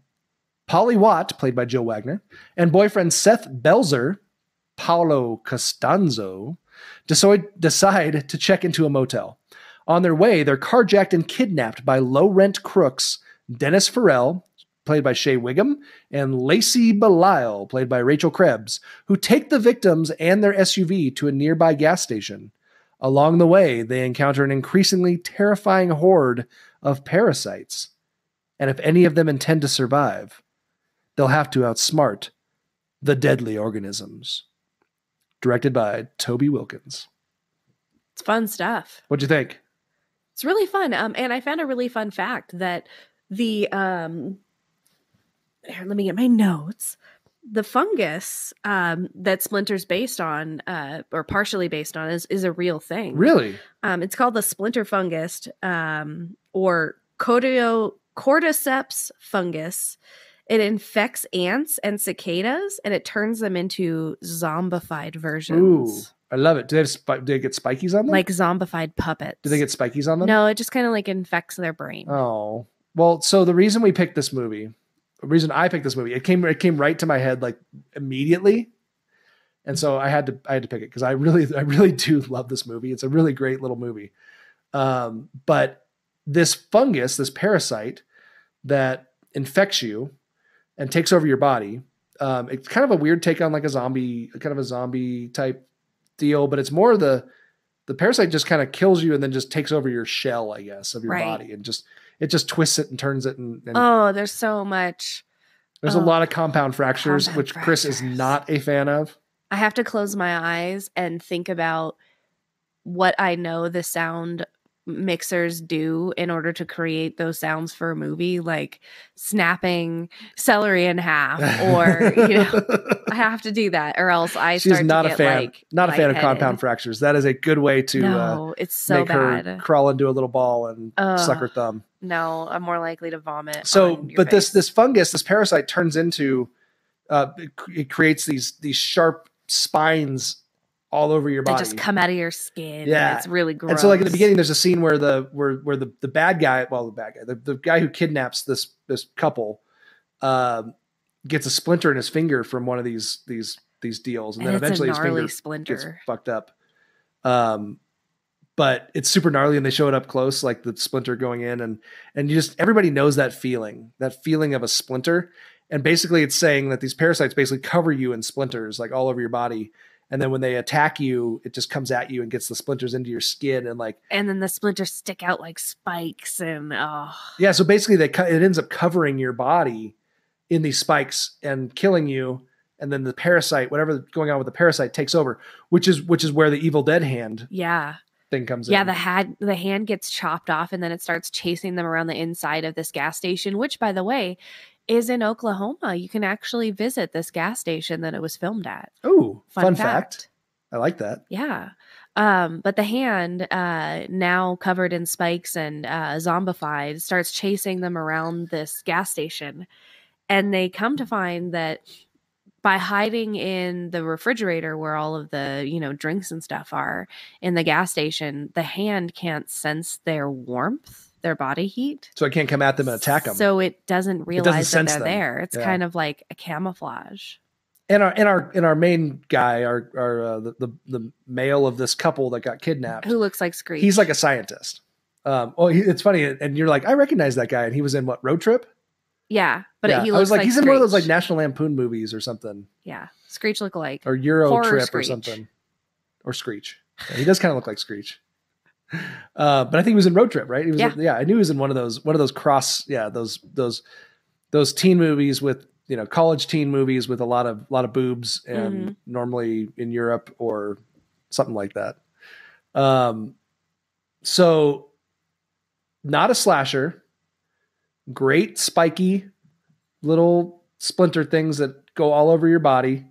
Polly Watt, played by Jill Wagner, and boyfriend Seth Belzer, Paolo Costanzo, decide to check into a motel. On their way, they're carjacked and kidnapped by low-rent crooks Dennis Farrell, played by Shea Wiggum, and Lacey Belisle, played by Rachel Krebs, who take the victims and their SUV to a nearby gas station. Along the way, they encounter an increasingly terrifying horde of parasites. And if any of them intend to survive, they'll have to outsmart the deadly organisms. Directed by Toby Wilkins. It's fun stuff. What'd you think? It's really fun. And I found a really fun fact that the here, let me get my notes. The fungus that Splinter's based on, or partially based on, is a real thing. Really? It's called the Splinter fungus, or cordyceps fungus. It infects ants and cicadas, and it turns them into zombified versions. Ooh, I love it. Do they get spikies on them? Like zombified puppets. Do they get spikies on them? No, it just kind of like infects their brain. Oh, well, so the reason I picked this movie, it came right to my head like immediately. And so I had to pick it because I really do love this movie. It's a really great little movie. But this fungus, this parasite that infects you and takes over your body, it's kind of a weird take on like a zombie type deal, but it's more the parasite just kind of kills you and then just takes over your shell, I guess, of your body, and it just twists it and turns it. And there's so much. There's a lot of compound fractures, which Kris is not a fan of. I have to close my eyes and think about what I know the sound mixers do in order to create those sounds for a movie, like snapping celery in half, or I have to do that, or else She's not a fan of compound fractures. That is a good way to it's so make bad. her crawl into a little ball and suck her thumb. No, I'm more likely to vomit. So, but this fungus, this parasite turns into it creates these sharp spines all over your body. They just come out of your skin. Yeah, it's really gross. And so, like in the beginning, there's a scene where the bad guy, the guy who kidnaps this couple, gets a splinter in his finger from one of these deals, and then eventually his finger gets fucked up. But it's super gnarly, and they show it up close, like the splinter going in, and everybody knows that feeling of a splinter. And basically it's saying that these parasites basically cover you in splinters, like all over your body. And then when they attack you, it just comes at you and gets the splinters into your skin, and then the splinters stick out like spikes, and yeah. So basically it ends up covering your body in these spikes and killing you. And then the parasite, whatever's going on with the parasite, takes over, which is where the Evil Dead hand thing comes in. Yeah, the hand gets chopped off, and then it starts chasing them around the inside of this gas station, which, by the way, is in Oklahoma. You can actually visit this gas station that it was filmed at. Oh, fun fact. I like that. Yeah. But the hand, now covered in spikes and zombified, starts chasing them around this gas station. And they come to find that by hiding in the refrigerator where all of the, drinks and stuff are in the gas station, the hand can't sense their warmth, their body heat. So it can't come at them and attack them. So it doesn't realize that they're there. It's kind of like a camouflage. And our main guy, the male of this couple that got kidnapped, who looks like Screech. He's like a scientist. It's funny, and you're like, I recognize that guy, and he was in what, Road Trip? Yeah, but he looks like he's Screech. In one of those like National Lampoon movies or something. Yeah, Screech look like, or Euro Trip Screech. Or something, or Screech. Yeah, he does kind of look like Screech. But I think he was in Road Trip, right? He was. Yeah, I knew he was in one of those cross. Yeah, those teen movies with college teen movies with a lot of boobs, and normally in Europe or something like that. So not a slasher. Great spiky little splinter things that go all over your body.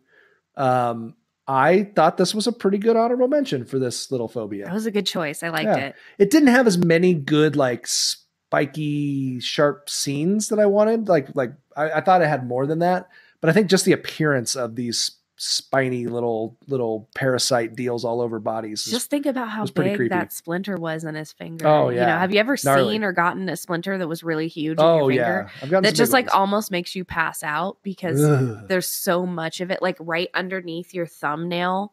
I thought this was a pretty good honorable mention for this little phobia. That was a good choice. I liked it. It didn't have as many good, like spiky, sharp scenes that I wanted. I thought it had more than that, but I think just the appearance of these spiny little parasite deals all over bodies. Just think about how big that splinter was in his finger. Oh yeah. Have you ever gnarly. Seen or gotten a splinter that was really huge in your finger? Yeah. I've gotten that just like almost makes you pass out because there's so much of it, like right underneath your thumbnail,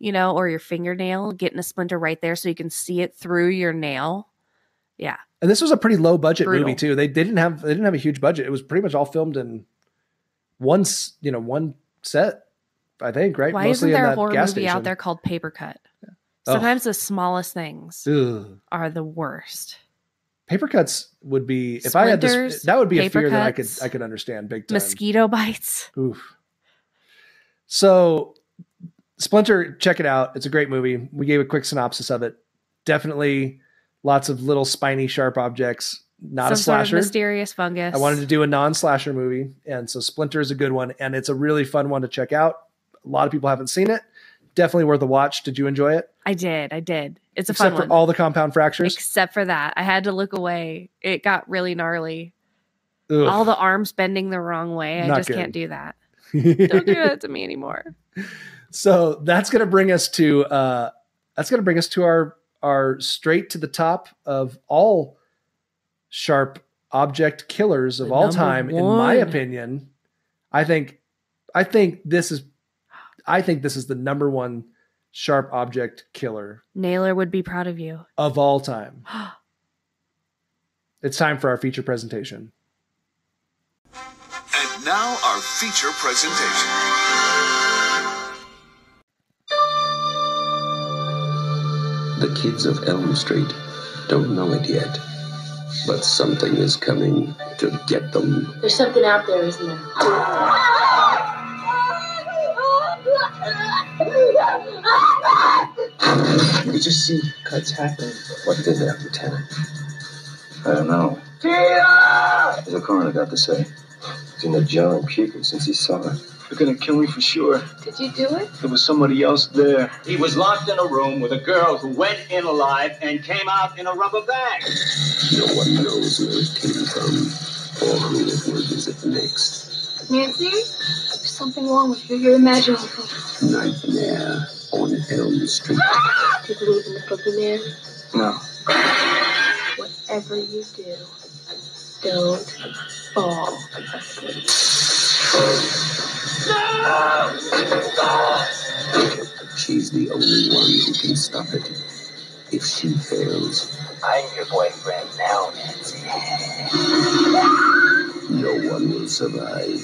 or your fingernail, getting a splinter right there so you can see it through your nail. Yeah. And this was a pretty low budget movie too. They didn't have a huge budget. It was pretty much all filmed in one set. I think, right? Why Mostly isn't there in a horror gas movie station. out there called Paper Cut? Yeah. Sometimes the smallest things are the worst. Paper cuts would be, if I had this, that would be a fear that I could understand big time. Mosquito bites. Oof. So Splinter, check it out. It's a great movie. We gave a quick synopsis of it. Definitely lots of little spiny, sharp objects. not a Some sort of slasher. mysterious fungus. I wanted to do a non-slasher movie, and so Splinter is a good one, and it's a really fun one to check out. A lot of people haven't seen it. Definitely worth a watch. Did you enjoy it? I did. It's a Except fun for one. all the compound fractures. Except for that. I had to look away. It got really gnarly. Ugh. All the arms bending the wrong way. I Not just good. can't do that. Don't do that to me anymore. So that's going to bring us to our straight to the top of all sharp object killers of all time. In my opinion, I think this is the number one sharp object killer. Naylor would be proud of you. Of all time. It's time for our feature presentation. And now our feature presentation. The kids of Elm Street don't know it yet, but something is coming to get them. There's something out there, isn't there? We just see cuts happening. What did that, Lieutenant? I don't know. Tia! The coroner got to say. He's in the jail and puking since he saw it. They're gonna kill me for sure. Did you do it? There was somebody else there. He was locked in a room with a girl who went in alive and came out in a rubber bag. No one knows where it came from or who it will visit next. Nancy? There's something wrong with you. You're imagining things. Nightmare on Elm Street. Do you believe in the boogeyman? No. Whatever you do, don't fall asleep. She's the only one who can stop it. If she fails, I'm your boyfriend now, Nancy. no one will survive.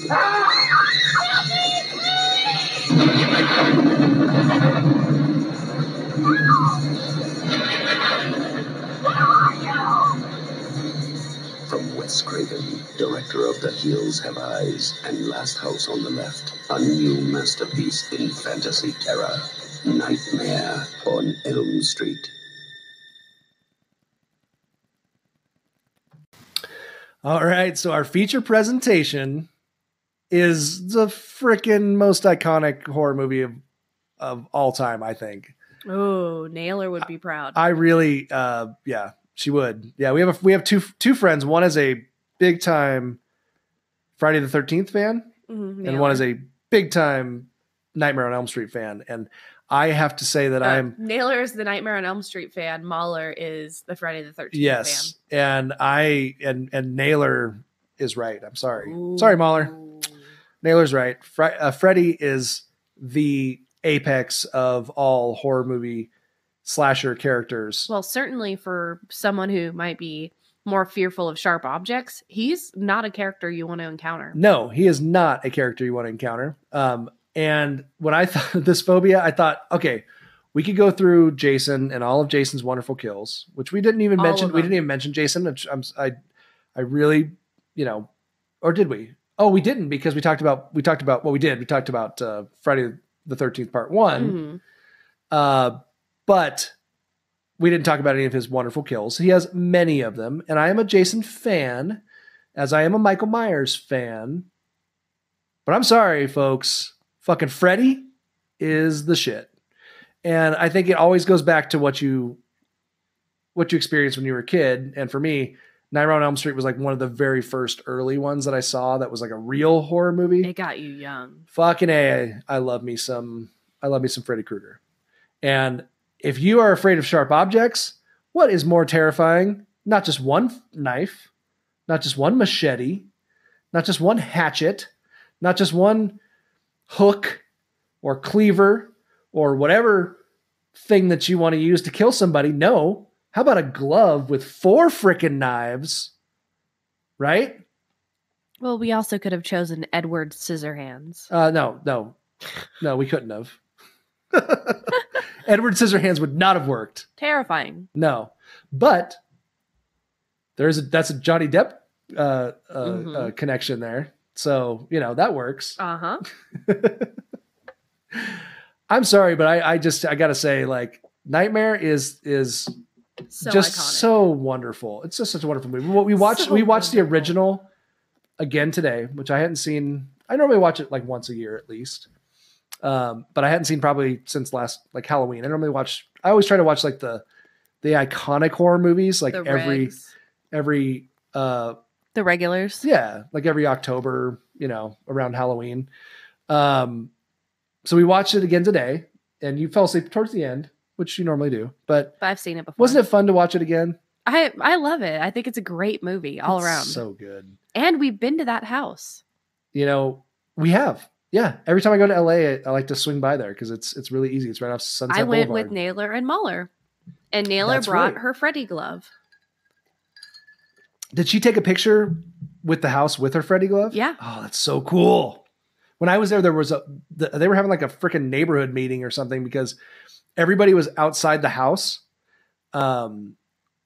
From Wes Craven, director of The Hills Have Eyes and Last House on the Left, a new masterpiece in fantasy terror, Nightmare on Elm Street. All right, so our feature presentation is the freaking most iconic horror movie of all time, I think. Oh, Naylor would be proud. I really, yeah, she would. Yeah, we have two friends. One is a big time Friday the 13th fan, and one is a big time Nightmare on Elm Street fan. And I have to say that Naylor is the Nightmare on Elm Street fan. Mahler is the Friday the 13th yes, fan. And Naylor is right. I'm sorry. Sorry, Mahler. Naylor's right. Freddy is the apex of all horror movie slasher characters. Well, certainly for someone who might be more fearful of sharp objects, he's not a character you want to encounter. No, he is not a character you want to encounter. And when I thought of this phobia, I thought, okay, we could go through Jason and all of Jason's wonderful kills, which we didn't even mention. We didn't even mention Jason. I really, or did we? Oh, we didn't, because we talked about what we did. We talked about Friday the 13th part 1. But we didn't talk about any of his wonderful kills. He has many of them. And I am a Jason fan, as I am a Michael Myers fan. But I'm sorry, folks. Fucking Freddy is the shit. And I think it always goes back to what you experienced when you were a kid. And for me, Nightmare on Elm Street was like one of the very first early ones that I saw that was like a real horror movie. It got you young. Fucking A. I love me some Freddy Krueger. And if you are afraid of sharp objects, what is more terrifying? Not just one knife, not just one machete, not just one hatchet, not just one hook or cleaver or whatever thing that you want to use to kill somebody. No. How about a glove with 4 frickin' knives? Right? Well, we also could have chosen Edward Scissorhands. No, we couldn't have. Edward Scissorhands would not have worked. Terrifying. No, but that's a Johnny Depp connection there. So, that works. Uh-huh. I'm sorry, but I got to say, like, Nightmare is So just iconic. so wonderful. It's just such a wonderful movie. We watched the original again today, which I hadn't seen. I normally watch it like once a year at least. But I hadn't seen probably since last like Halloween. I always try to watch like the iconic horror movies, like every the regulars. Yeah. Like every October, around Halloween. So we watched it again today and you fell asleep towards the end, which you normally do, but I've seen it before. Wasn't it fun to watch it again? I love it. I think it's a great movie all around. So good. And we've been to that house. We have. Yeah. Every time I go to LA, I like to swing by there because it's really easy. It's right off Sunset Boulevard. I went with Naylor and Mahler. And Naylor brought her Freddy glove. Did she take a picture with the house with her Freddy glove? Yeah. Oh, that's so cool. When I was there, they were having like a freaking neighborhood meeting or something because everybody was outside the house. And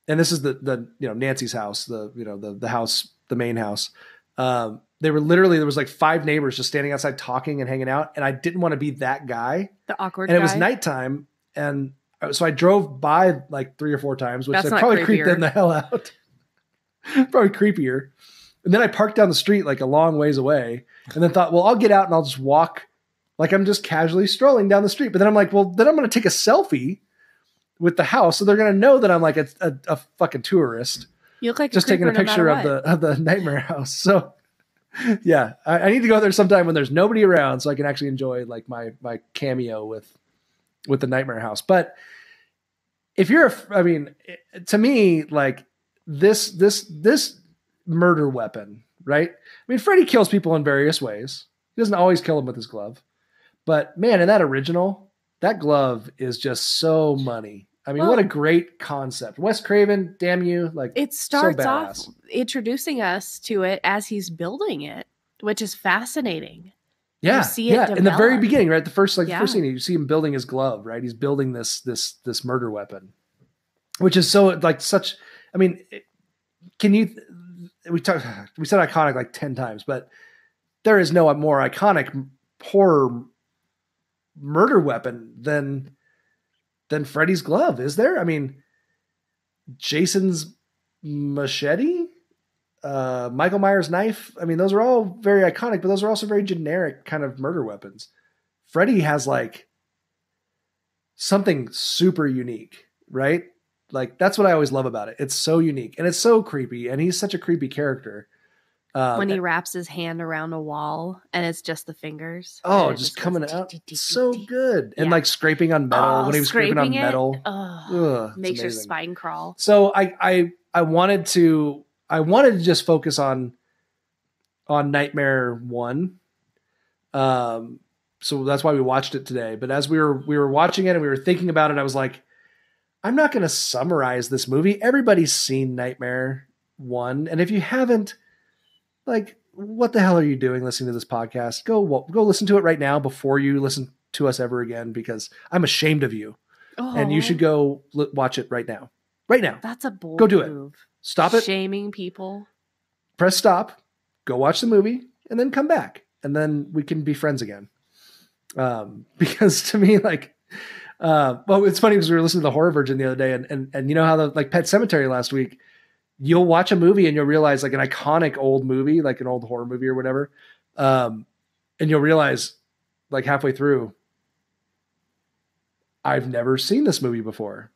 this is the Nancy's house, the house, the main house. They were literally, there was like 5 neighbors just standing outside talking and hanging out. And I didn't want to be that guy. The awkward guy. And it was nighttime. And so I drove by like 3 or 4 times, which probably creeped them the hell out. Probably creepier. And then I parked down the street like a long ways away and then thought, well, I'll get out and I'll just walk like I'm just casually strolling down the street. But then I'm like, well, then I'm going to take a selfie with the house. So they're going to know that I'm like a fucking tourist. You look like just taking a picture of the nightmare house. So yeah, I need to go there sometime when there's nobody around so I can actually enjoy like my cameo with the nightmare house. But if you're, to me, like this murder weapon, right? I mean, Freddy kills people in various ways. He doesn't always kill them with his glove, but man, in that original, that glove is just so money. I mean, what a great concept. Wes Craven, damn you. Like it starts off introducing us to it as he's building it, which is fascinating. Yeah. You see it develop. In the very beginning, right? The first scene, you see him building his glove, right? He's building this murder weapon, which is so like such, I mean, we said iconic like 10 times, but there is no more iconic horror murder weapon than Freddy's glove, is there? I mean, Jason's machete, Michael Myers' knife. I mean, those are all very iconic, but those are also very generic kind of murder weapons. Freddy has like something super unique, right? Like that's what I always love about it. It's so unique and it's so creepy, and he's such a creepy character. When he wraps his hand around a wall and it's just the fingers. Oh, just coming out. So good. And like scraping on metal when he was scraping on metal. Makes your spine crawl. So I wanted to just focus on Nightmare 1. So that's why we watched it today. But as we were watching it and we were thinking about it, I was like, I'm not going to summarize this movie. Everybody's seen Nightmare 1. And if you haven't, like, what the hell are you doing listening to this podcast? Go listen to it right now before you listen to us ever again, because I'm ashamed of you. And you should go watch it right now. Right now. That's a bold Go do move. it. Stop it. Shaming people. Press stop. Go watch the movie and then come back. And then we can be friends again. Because to me, like, well, it's funny because we were listening to the Horror Virgin the other day, and you know how the like Pet Sematary last week, you'll watch a movie and you'll realize like an iconic old movie, like an old horror movie or whatever. And you'll realize like halfway through, I've never seen this movie before.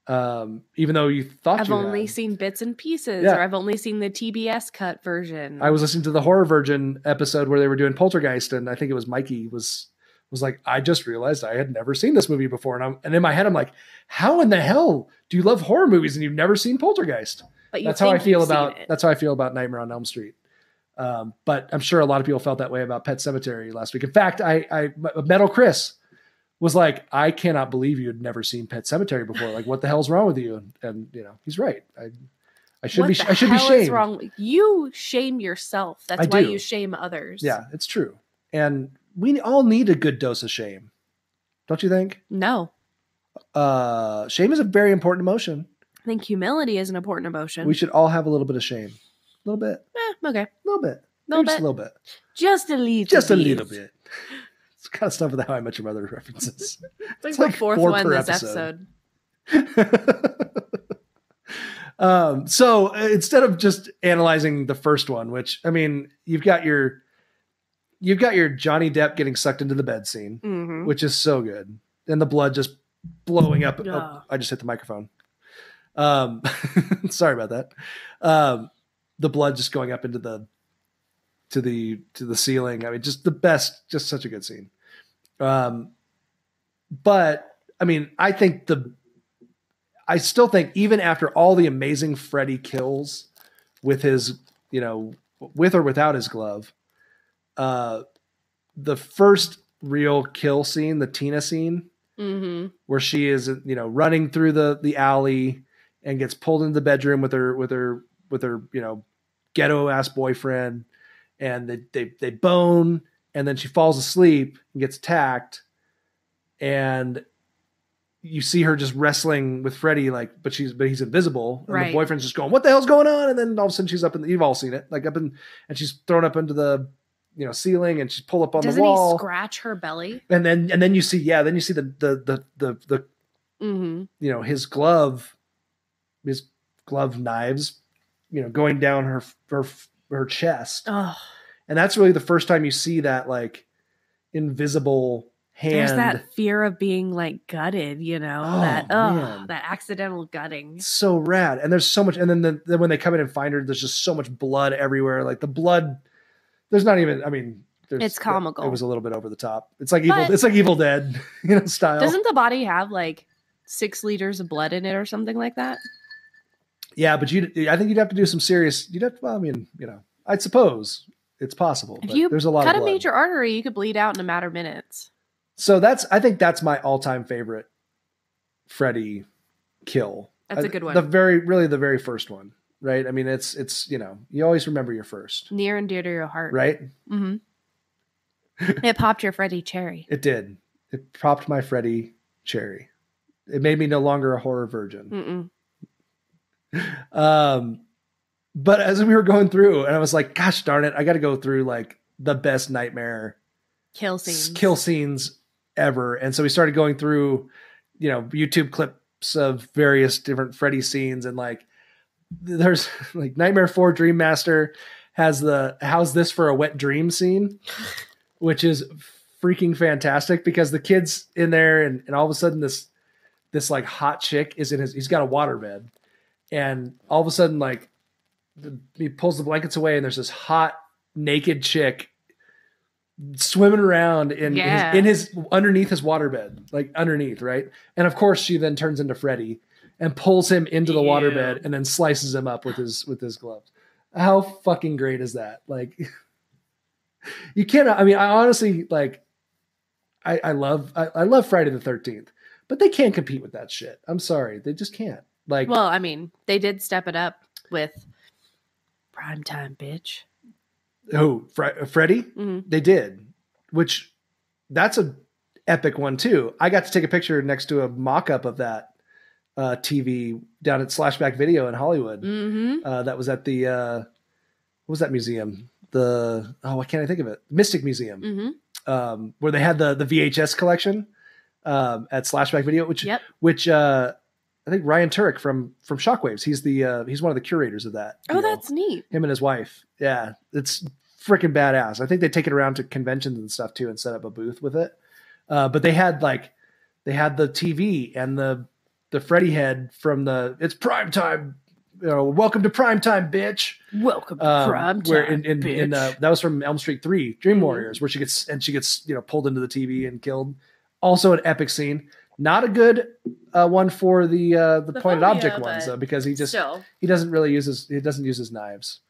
Even though you thought I've only seen bits and pieces, or I've only seen the TBS cut version. I was listening to the Horror Virgin episode where they were doing Poltergeist, and I think it was Mikey was like, I just realized I had never seen this movie before. And in my head, I'm like, how in the hell do you love horror movies and you've never seen Poltergeist? But that's how I feel about Nightmare on Elm Street. But I'm sure a lot of people felt that way about Pet Sematary last week. In fact, Metal Kris was like, I cannot believe you had never seen Pet Sematary before. Like, what the hell's wrong with you? And you know, he's right. I should be shamed. Wrong? You shame yourself. That's why you shame others. Yeah, it's true. And we all need a good dose of shame. Don't you think? No. Shame is a very important emotion. I think humility is an important emotion. We should all have a little bit of shame. A little bit. Okay. A little bit. Just a little bit. Just a little bit. Just a little bit. It's kind of stuff with the How I Met Your Mother references. It's like the fourth one this episode. So instead of just analyzing the first one, which I mean, you've got your Johnny Depp getting sucked into the bed scene, which is so good, and the blood just blowing up. Oh, I just hit the microphone. Sorry about that. The blood just going up into the ceiling. I mean, just the best. Just such a good scene. But I mean, I still think even after all the amazing Freddy kills with his, with or without his glove, the first real kill scene, the Tina scene, where she is, running through the alley and gets pulled into the bedroom with her ghetto ass boyfriend, and they bone, and then she falls asleep and gets attacked, and you see her just wrestling with Freddy, but he's invisible. And the boyfriend's just going, "What the hell's going on?" And then all of a sudden she's you've all seen it, and she's thrown up into the, ceiling, and she's pulled up on the wall. Doesn't he scratch her belly? And then you see, the his glove knives, going down her chest. Oh. And that's really the first time you see that invisible hand. There's that fear of being gutted, that accidental gutting. It's so rad. And there's so much. And then when they come in and find her, there's just so much blood everywhere. The blood, there's not even, I mean, it's comical. It was a little bit over the top. It's it's like Evil Dead, style. Doesn't the body have 6 liters of blood in it or something like that? Yeah, but I think you'd have to do some serious, I suppose it's possible. If you there's a lot cut of blood. A major artery, you could bleed out in a matter of minutes. So I think that's my all-time favorite Freddy kill. That's a good one. The very first one, right? I mean, it's you always remember your first. Near and dear to your heart. Right? Mm-hmm. It popped your Freddy cherry. It did. It popped my Freddy cherry. It made me no longer a horror virgin. But as we were going through, and I was like, gosh darn it, I got to go through the best nightmare kill scenes ever. And so we started going through, YouTube clips of various different Freddy scenes, and there's Nightmare 4 Dream Master has the "How's this for a wet dream" scene, which is freaking fantastic because the kid's in there, and all of a sudden this hot chick is he's got a waterbed, and all of a sudden he pulls the blankets away, and there's this hot naked chick swimming around in his underneath his waterbed, underneath, right? And of course she then turns into Freddy and pulls him into the waterbed and then slices him up with his gloves. How fucking great is that? You cannot, I mean, I honestly I love Friday the 13th, but they can't compete with that shit. I'm sorry. They just can't. Well, I mean, they did step it up with Primetime Bitch. Oh, Freddy? Mm-hmm. They did, which that's a epic one too. I got to take a picture next to a mock-up of that TV down at Slashback Video in Hollywood. Mm-hmm. That was at the what was that museum? Why can't I think of it? Mystic Museum, where they had the VHS collection at Slashback Video, which I think Ryan Turek from Shockwaves. He's one of the curators of that. Oh, that's neat. Him and his wife. Yeah, it's freaking badass. I think they take it around to conventions and stuff too, and set up a booth with it. But they had the TV and the Freddy head from it's prime time. Welcome to prime time, bitch. Welcome to prime time. Where in that was from Elm Street 3, Dream Warriors, where she gets pulled into the TV and killed. Also an epic scene. Not a good one for the pointed object ones though, because he doesn't use his knives,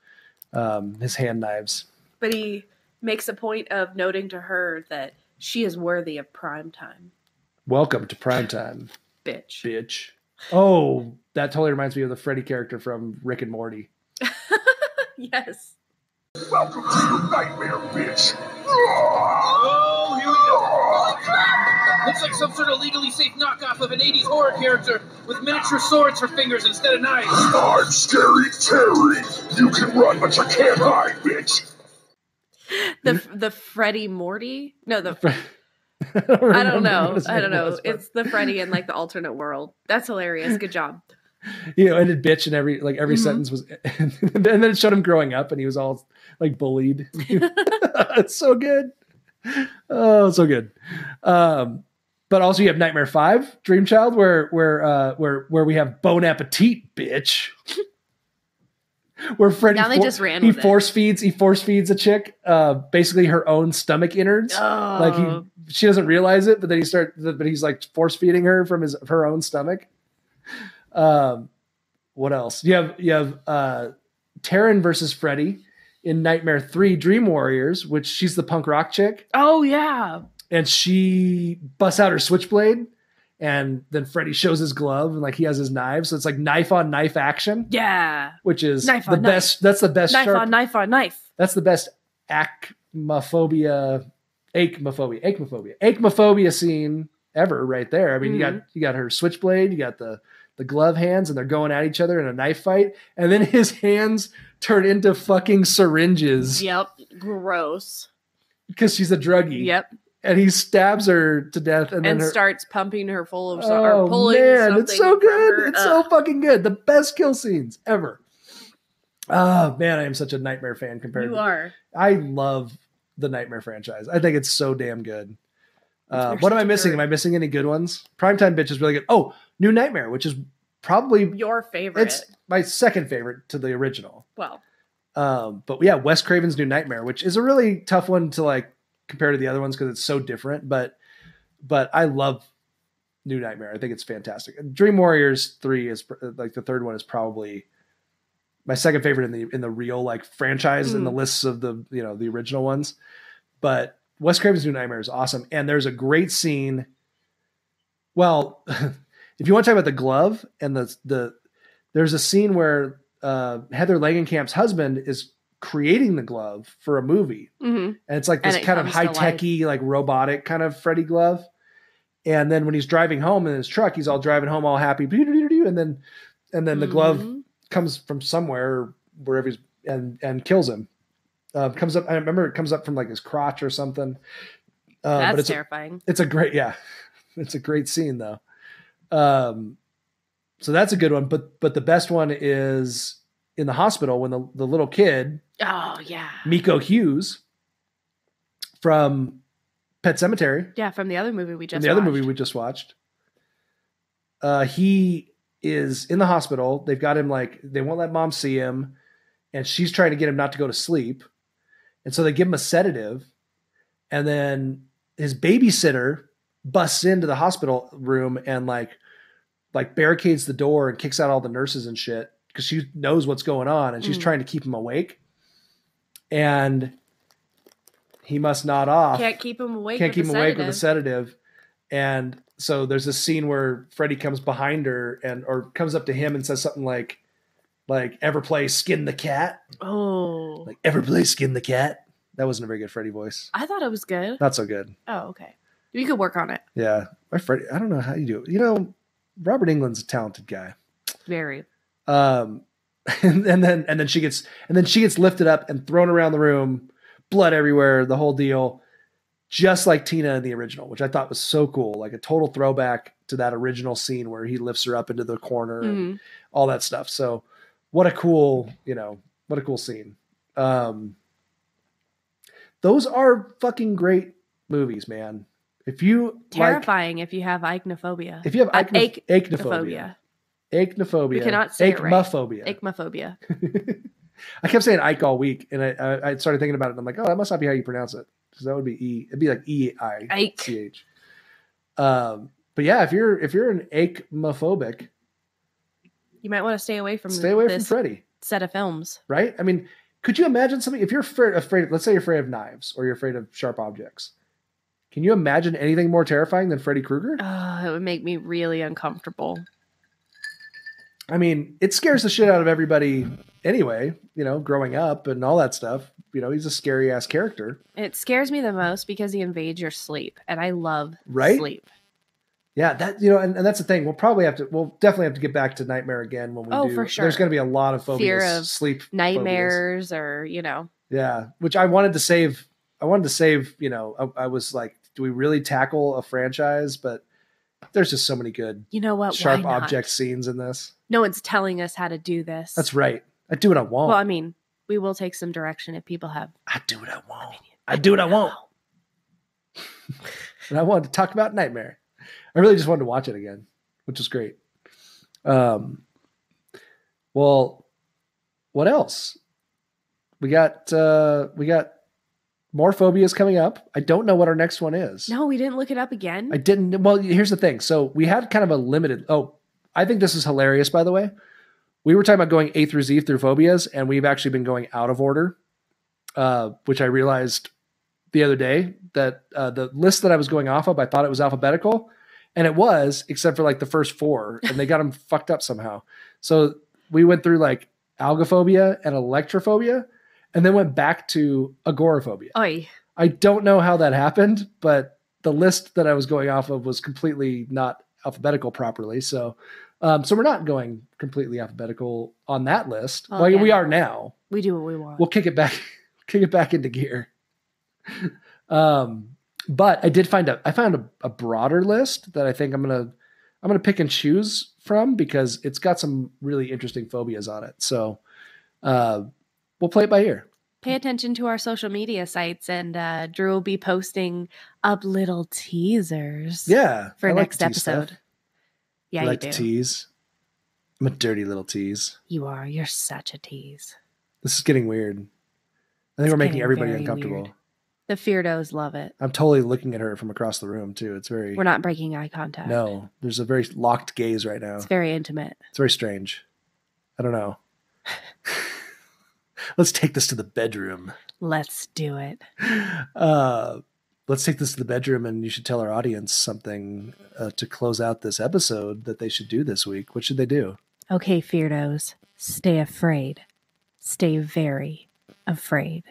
his hand knives. But he makes a point of noting to her that she is worthy of prime time. Welcome to prime time, bitch. Oh, that totally reminds me of the Freddy character from Rick and Morty. Yes. Welcome to your nightmare, bitch. Oh, here we go. Looks like some sort of legally safe knockoff of an 80s horror character with miniature swords for fingers instead of knives. I'm Scary Terry. You can run, but you can't hide, bitch. The Freddy Morty? No, I don't know. It's the Freddy in the alternate world. That's hilarious. Good job. ended bitch and every sentence was, and then it showed him growing up and he was all like bullied. It's so good. Oh, so good. But also you have Nightmare 5, Dream Child, where we have Bon Appetit, bitch. Where Freddy force feeds a chick basically her own stomach innards. Oh. Like she doesn't realize it, but then he's like force feeding her from her own stomach. What else? You have Taryn versus Freddy in Nightmare 3, Dream Warriors, which she's the punk rock chick. Oh yeah. And she busts out her switchblade, and then Freddy shows his glove and like he has his knife. So it's like knife on knife action. Yeah. Which is the best. That's the best. Knife on knife on knife. That's the best Aichmophobia scene ever right there. I mean, you got her switchblade, you got the glove hands, and they're going at each other in a knife fight. And then his hands turn into fucking syringes. Yep. Gross. Because she's a druggie. Yep. And he stabs her to death and starts pumping her full of or pulling something. It's so good. It's so fucking good. The best kill scenes ever. Oh man, I am such a Nightmare fan compared to I love the Nightmare franchise. I think it's so damn good. What am I missing? Am I missing any good ones? Primetime Bitch is really good. Oh, New Nightmare, which is probably your favorite. It's my second favorite to the original. Well. But yeah, Wes Craven's New Nightmare, which is a really tough one to like compared to the other ones because it's so different, but I love New Nightmare. I think it's fantastic. Dream Warriors 3 is like the third one is probably my second favorite in the real like franchise in the lists of the the original ones. But Wes Craven's New Nightmare is awesome, and there's a great scene. Well, if you want to talk about the glove and there's a scene where Heather Langenkamp's husband is creating the glove for a movie. And it's like this kind of high-techy, like robotic kind of Freddy glove. And then when he's driving home in his truck, he's all driving home all happy. And then the glove comes from somewhere, wherever he's, and kills him. Comes up. I remember it comes up from like his crotch or something. That's but it's terrifying. It's a great scene though. So that's a good one. But the best one is in the hospital when the little kid, oh yeah, Miko Hughes from Pet Sematary. Yeah, from the other movie we just watched. He is in the hospital. They've got him like, they won't let mom see him, and she's trying to get him not to go to sleep. And so they give him a sedative, and then his babysitter busts into the hospital room and like barricades the door and kicks out all the nurses and shit because she knows what's going on and she's trying to keep him awake. And he must nod off. Can't keep him awake with a sedative. And so there's this scene where Freddy comes behind her or comes up to him and says something like ever play Skin the Cat? Oh. Like ever play Skin the Cat? That wasn't a very good Freddy voice. I thought it was good. Not so good. Oh, okay. You could work on it. Yeah. My Freddy, I don't know how you do it. Robert Englund's a talented guy. Very. And then she gets lifted up and thrown around the room, blood everywhere, the whole deal, just like Tina in the original, which I thought was so cool, like a total throwback to that original scene where he lifts her up into the corner and all that stuff. So what a cool scene. Those are fucking great movies, man. If you terrifying if you have aichmophobia. If you have aichmophobia. Aichmophobia. You cannot say Aichmophobia. It right. Aichmophobia. I kept saying Ike all week, and I started thinking about it, and I'm like, oh, that must not be how you pronounce it. Because that would be E. It'd be like E-I-C-H. But yeah, if you're an aichmophobic, you might want to stay away from Freddy set of films. Right? I mean, could you imagine something if you're afraid? Let's say you're afraid of knives or you're afraid of sharp objects. Can you imagine anything more terrifying than Freddy Krueger? Oh, it would make me really uncomfortable. I mean, it scares the shit out of everybody anyway, growing up and all that stuff. He's a scary ass character. It scares me the most because he invades your sleep, and I love sleep. Yeah, that and that's the thing. We'll definitely have to get back to Nightmare again when we do. Oh, for sure. There's going to be a lot of phobias, fear of sleep nightmares, phobias. or Yeah, which I wanted to save. I was like, do we really tackle a franchise? But There's just so many good, You know what? sharp Why not? object scenes in this. No one's telling us how to do this. That's right. I do what I want. Well, I mean, we will take some direction if people have. I do what I want. I do what I want. And I wanted to talk about Nightmare. I really just wanted to watch it again, which was great. Well, what else? We got more phobias coming up. I don't know what our next one is. No, we didn't look it up again. I didn't. Well, here's the thing. So we had kind of a limited. Oh, I think this is hilarious, by the way. We were talking about going A through Z through phobias, and we've actually been going out of order, which I realized the other day that the list that I was going off of, I thought it was alphabetical, and it was, except for like the first 4, and they got them fucked up somehow. So we went through like algophobia and electrophobia, and then went back to agoraphobia. Oy. I don't know how that happened, but the list that I was going off of was completely not alphabetical properly. So we're not going completely alphabetical on that list. Oh, Well, yeah. we are now. We do what we want. We'll kick it back into gear. But I found a broader list that I think I'm gonna pick and choose from because it's got some really interesting phobias on it. So we'll play it by ear. Pay attention to our social media sites, and Drew will be posting up little teasers. Yeah, for I like next to tease episode. stuff. Yeah, I like you to do. tease. I'm a dirty little tease. You are. You're such a tease. This is getting weird. I think It's we're making getting everybody very uncomfortable. weird. The Feardos love it. I'm totally looking at her from across the room too. It's very. We're not breaking eye contact. No, there's a very locked gaze right now. It's very intimate. It's very strange. I don't know. Let's take this to the bedroom. Let's do it. Let's take this to the bedroom, and you should tell our audience something to close out this episode that they should do this week. What should they do? Okay, Feardos, stay afraid. Stay very afraid.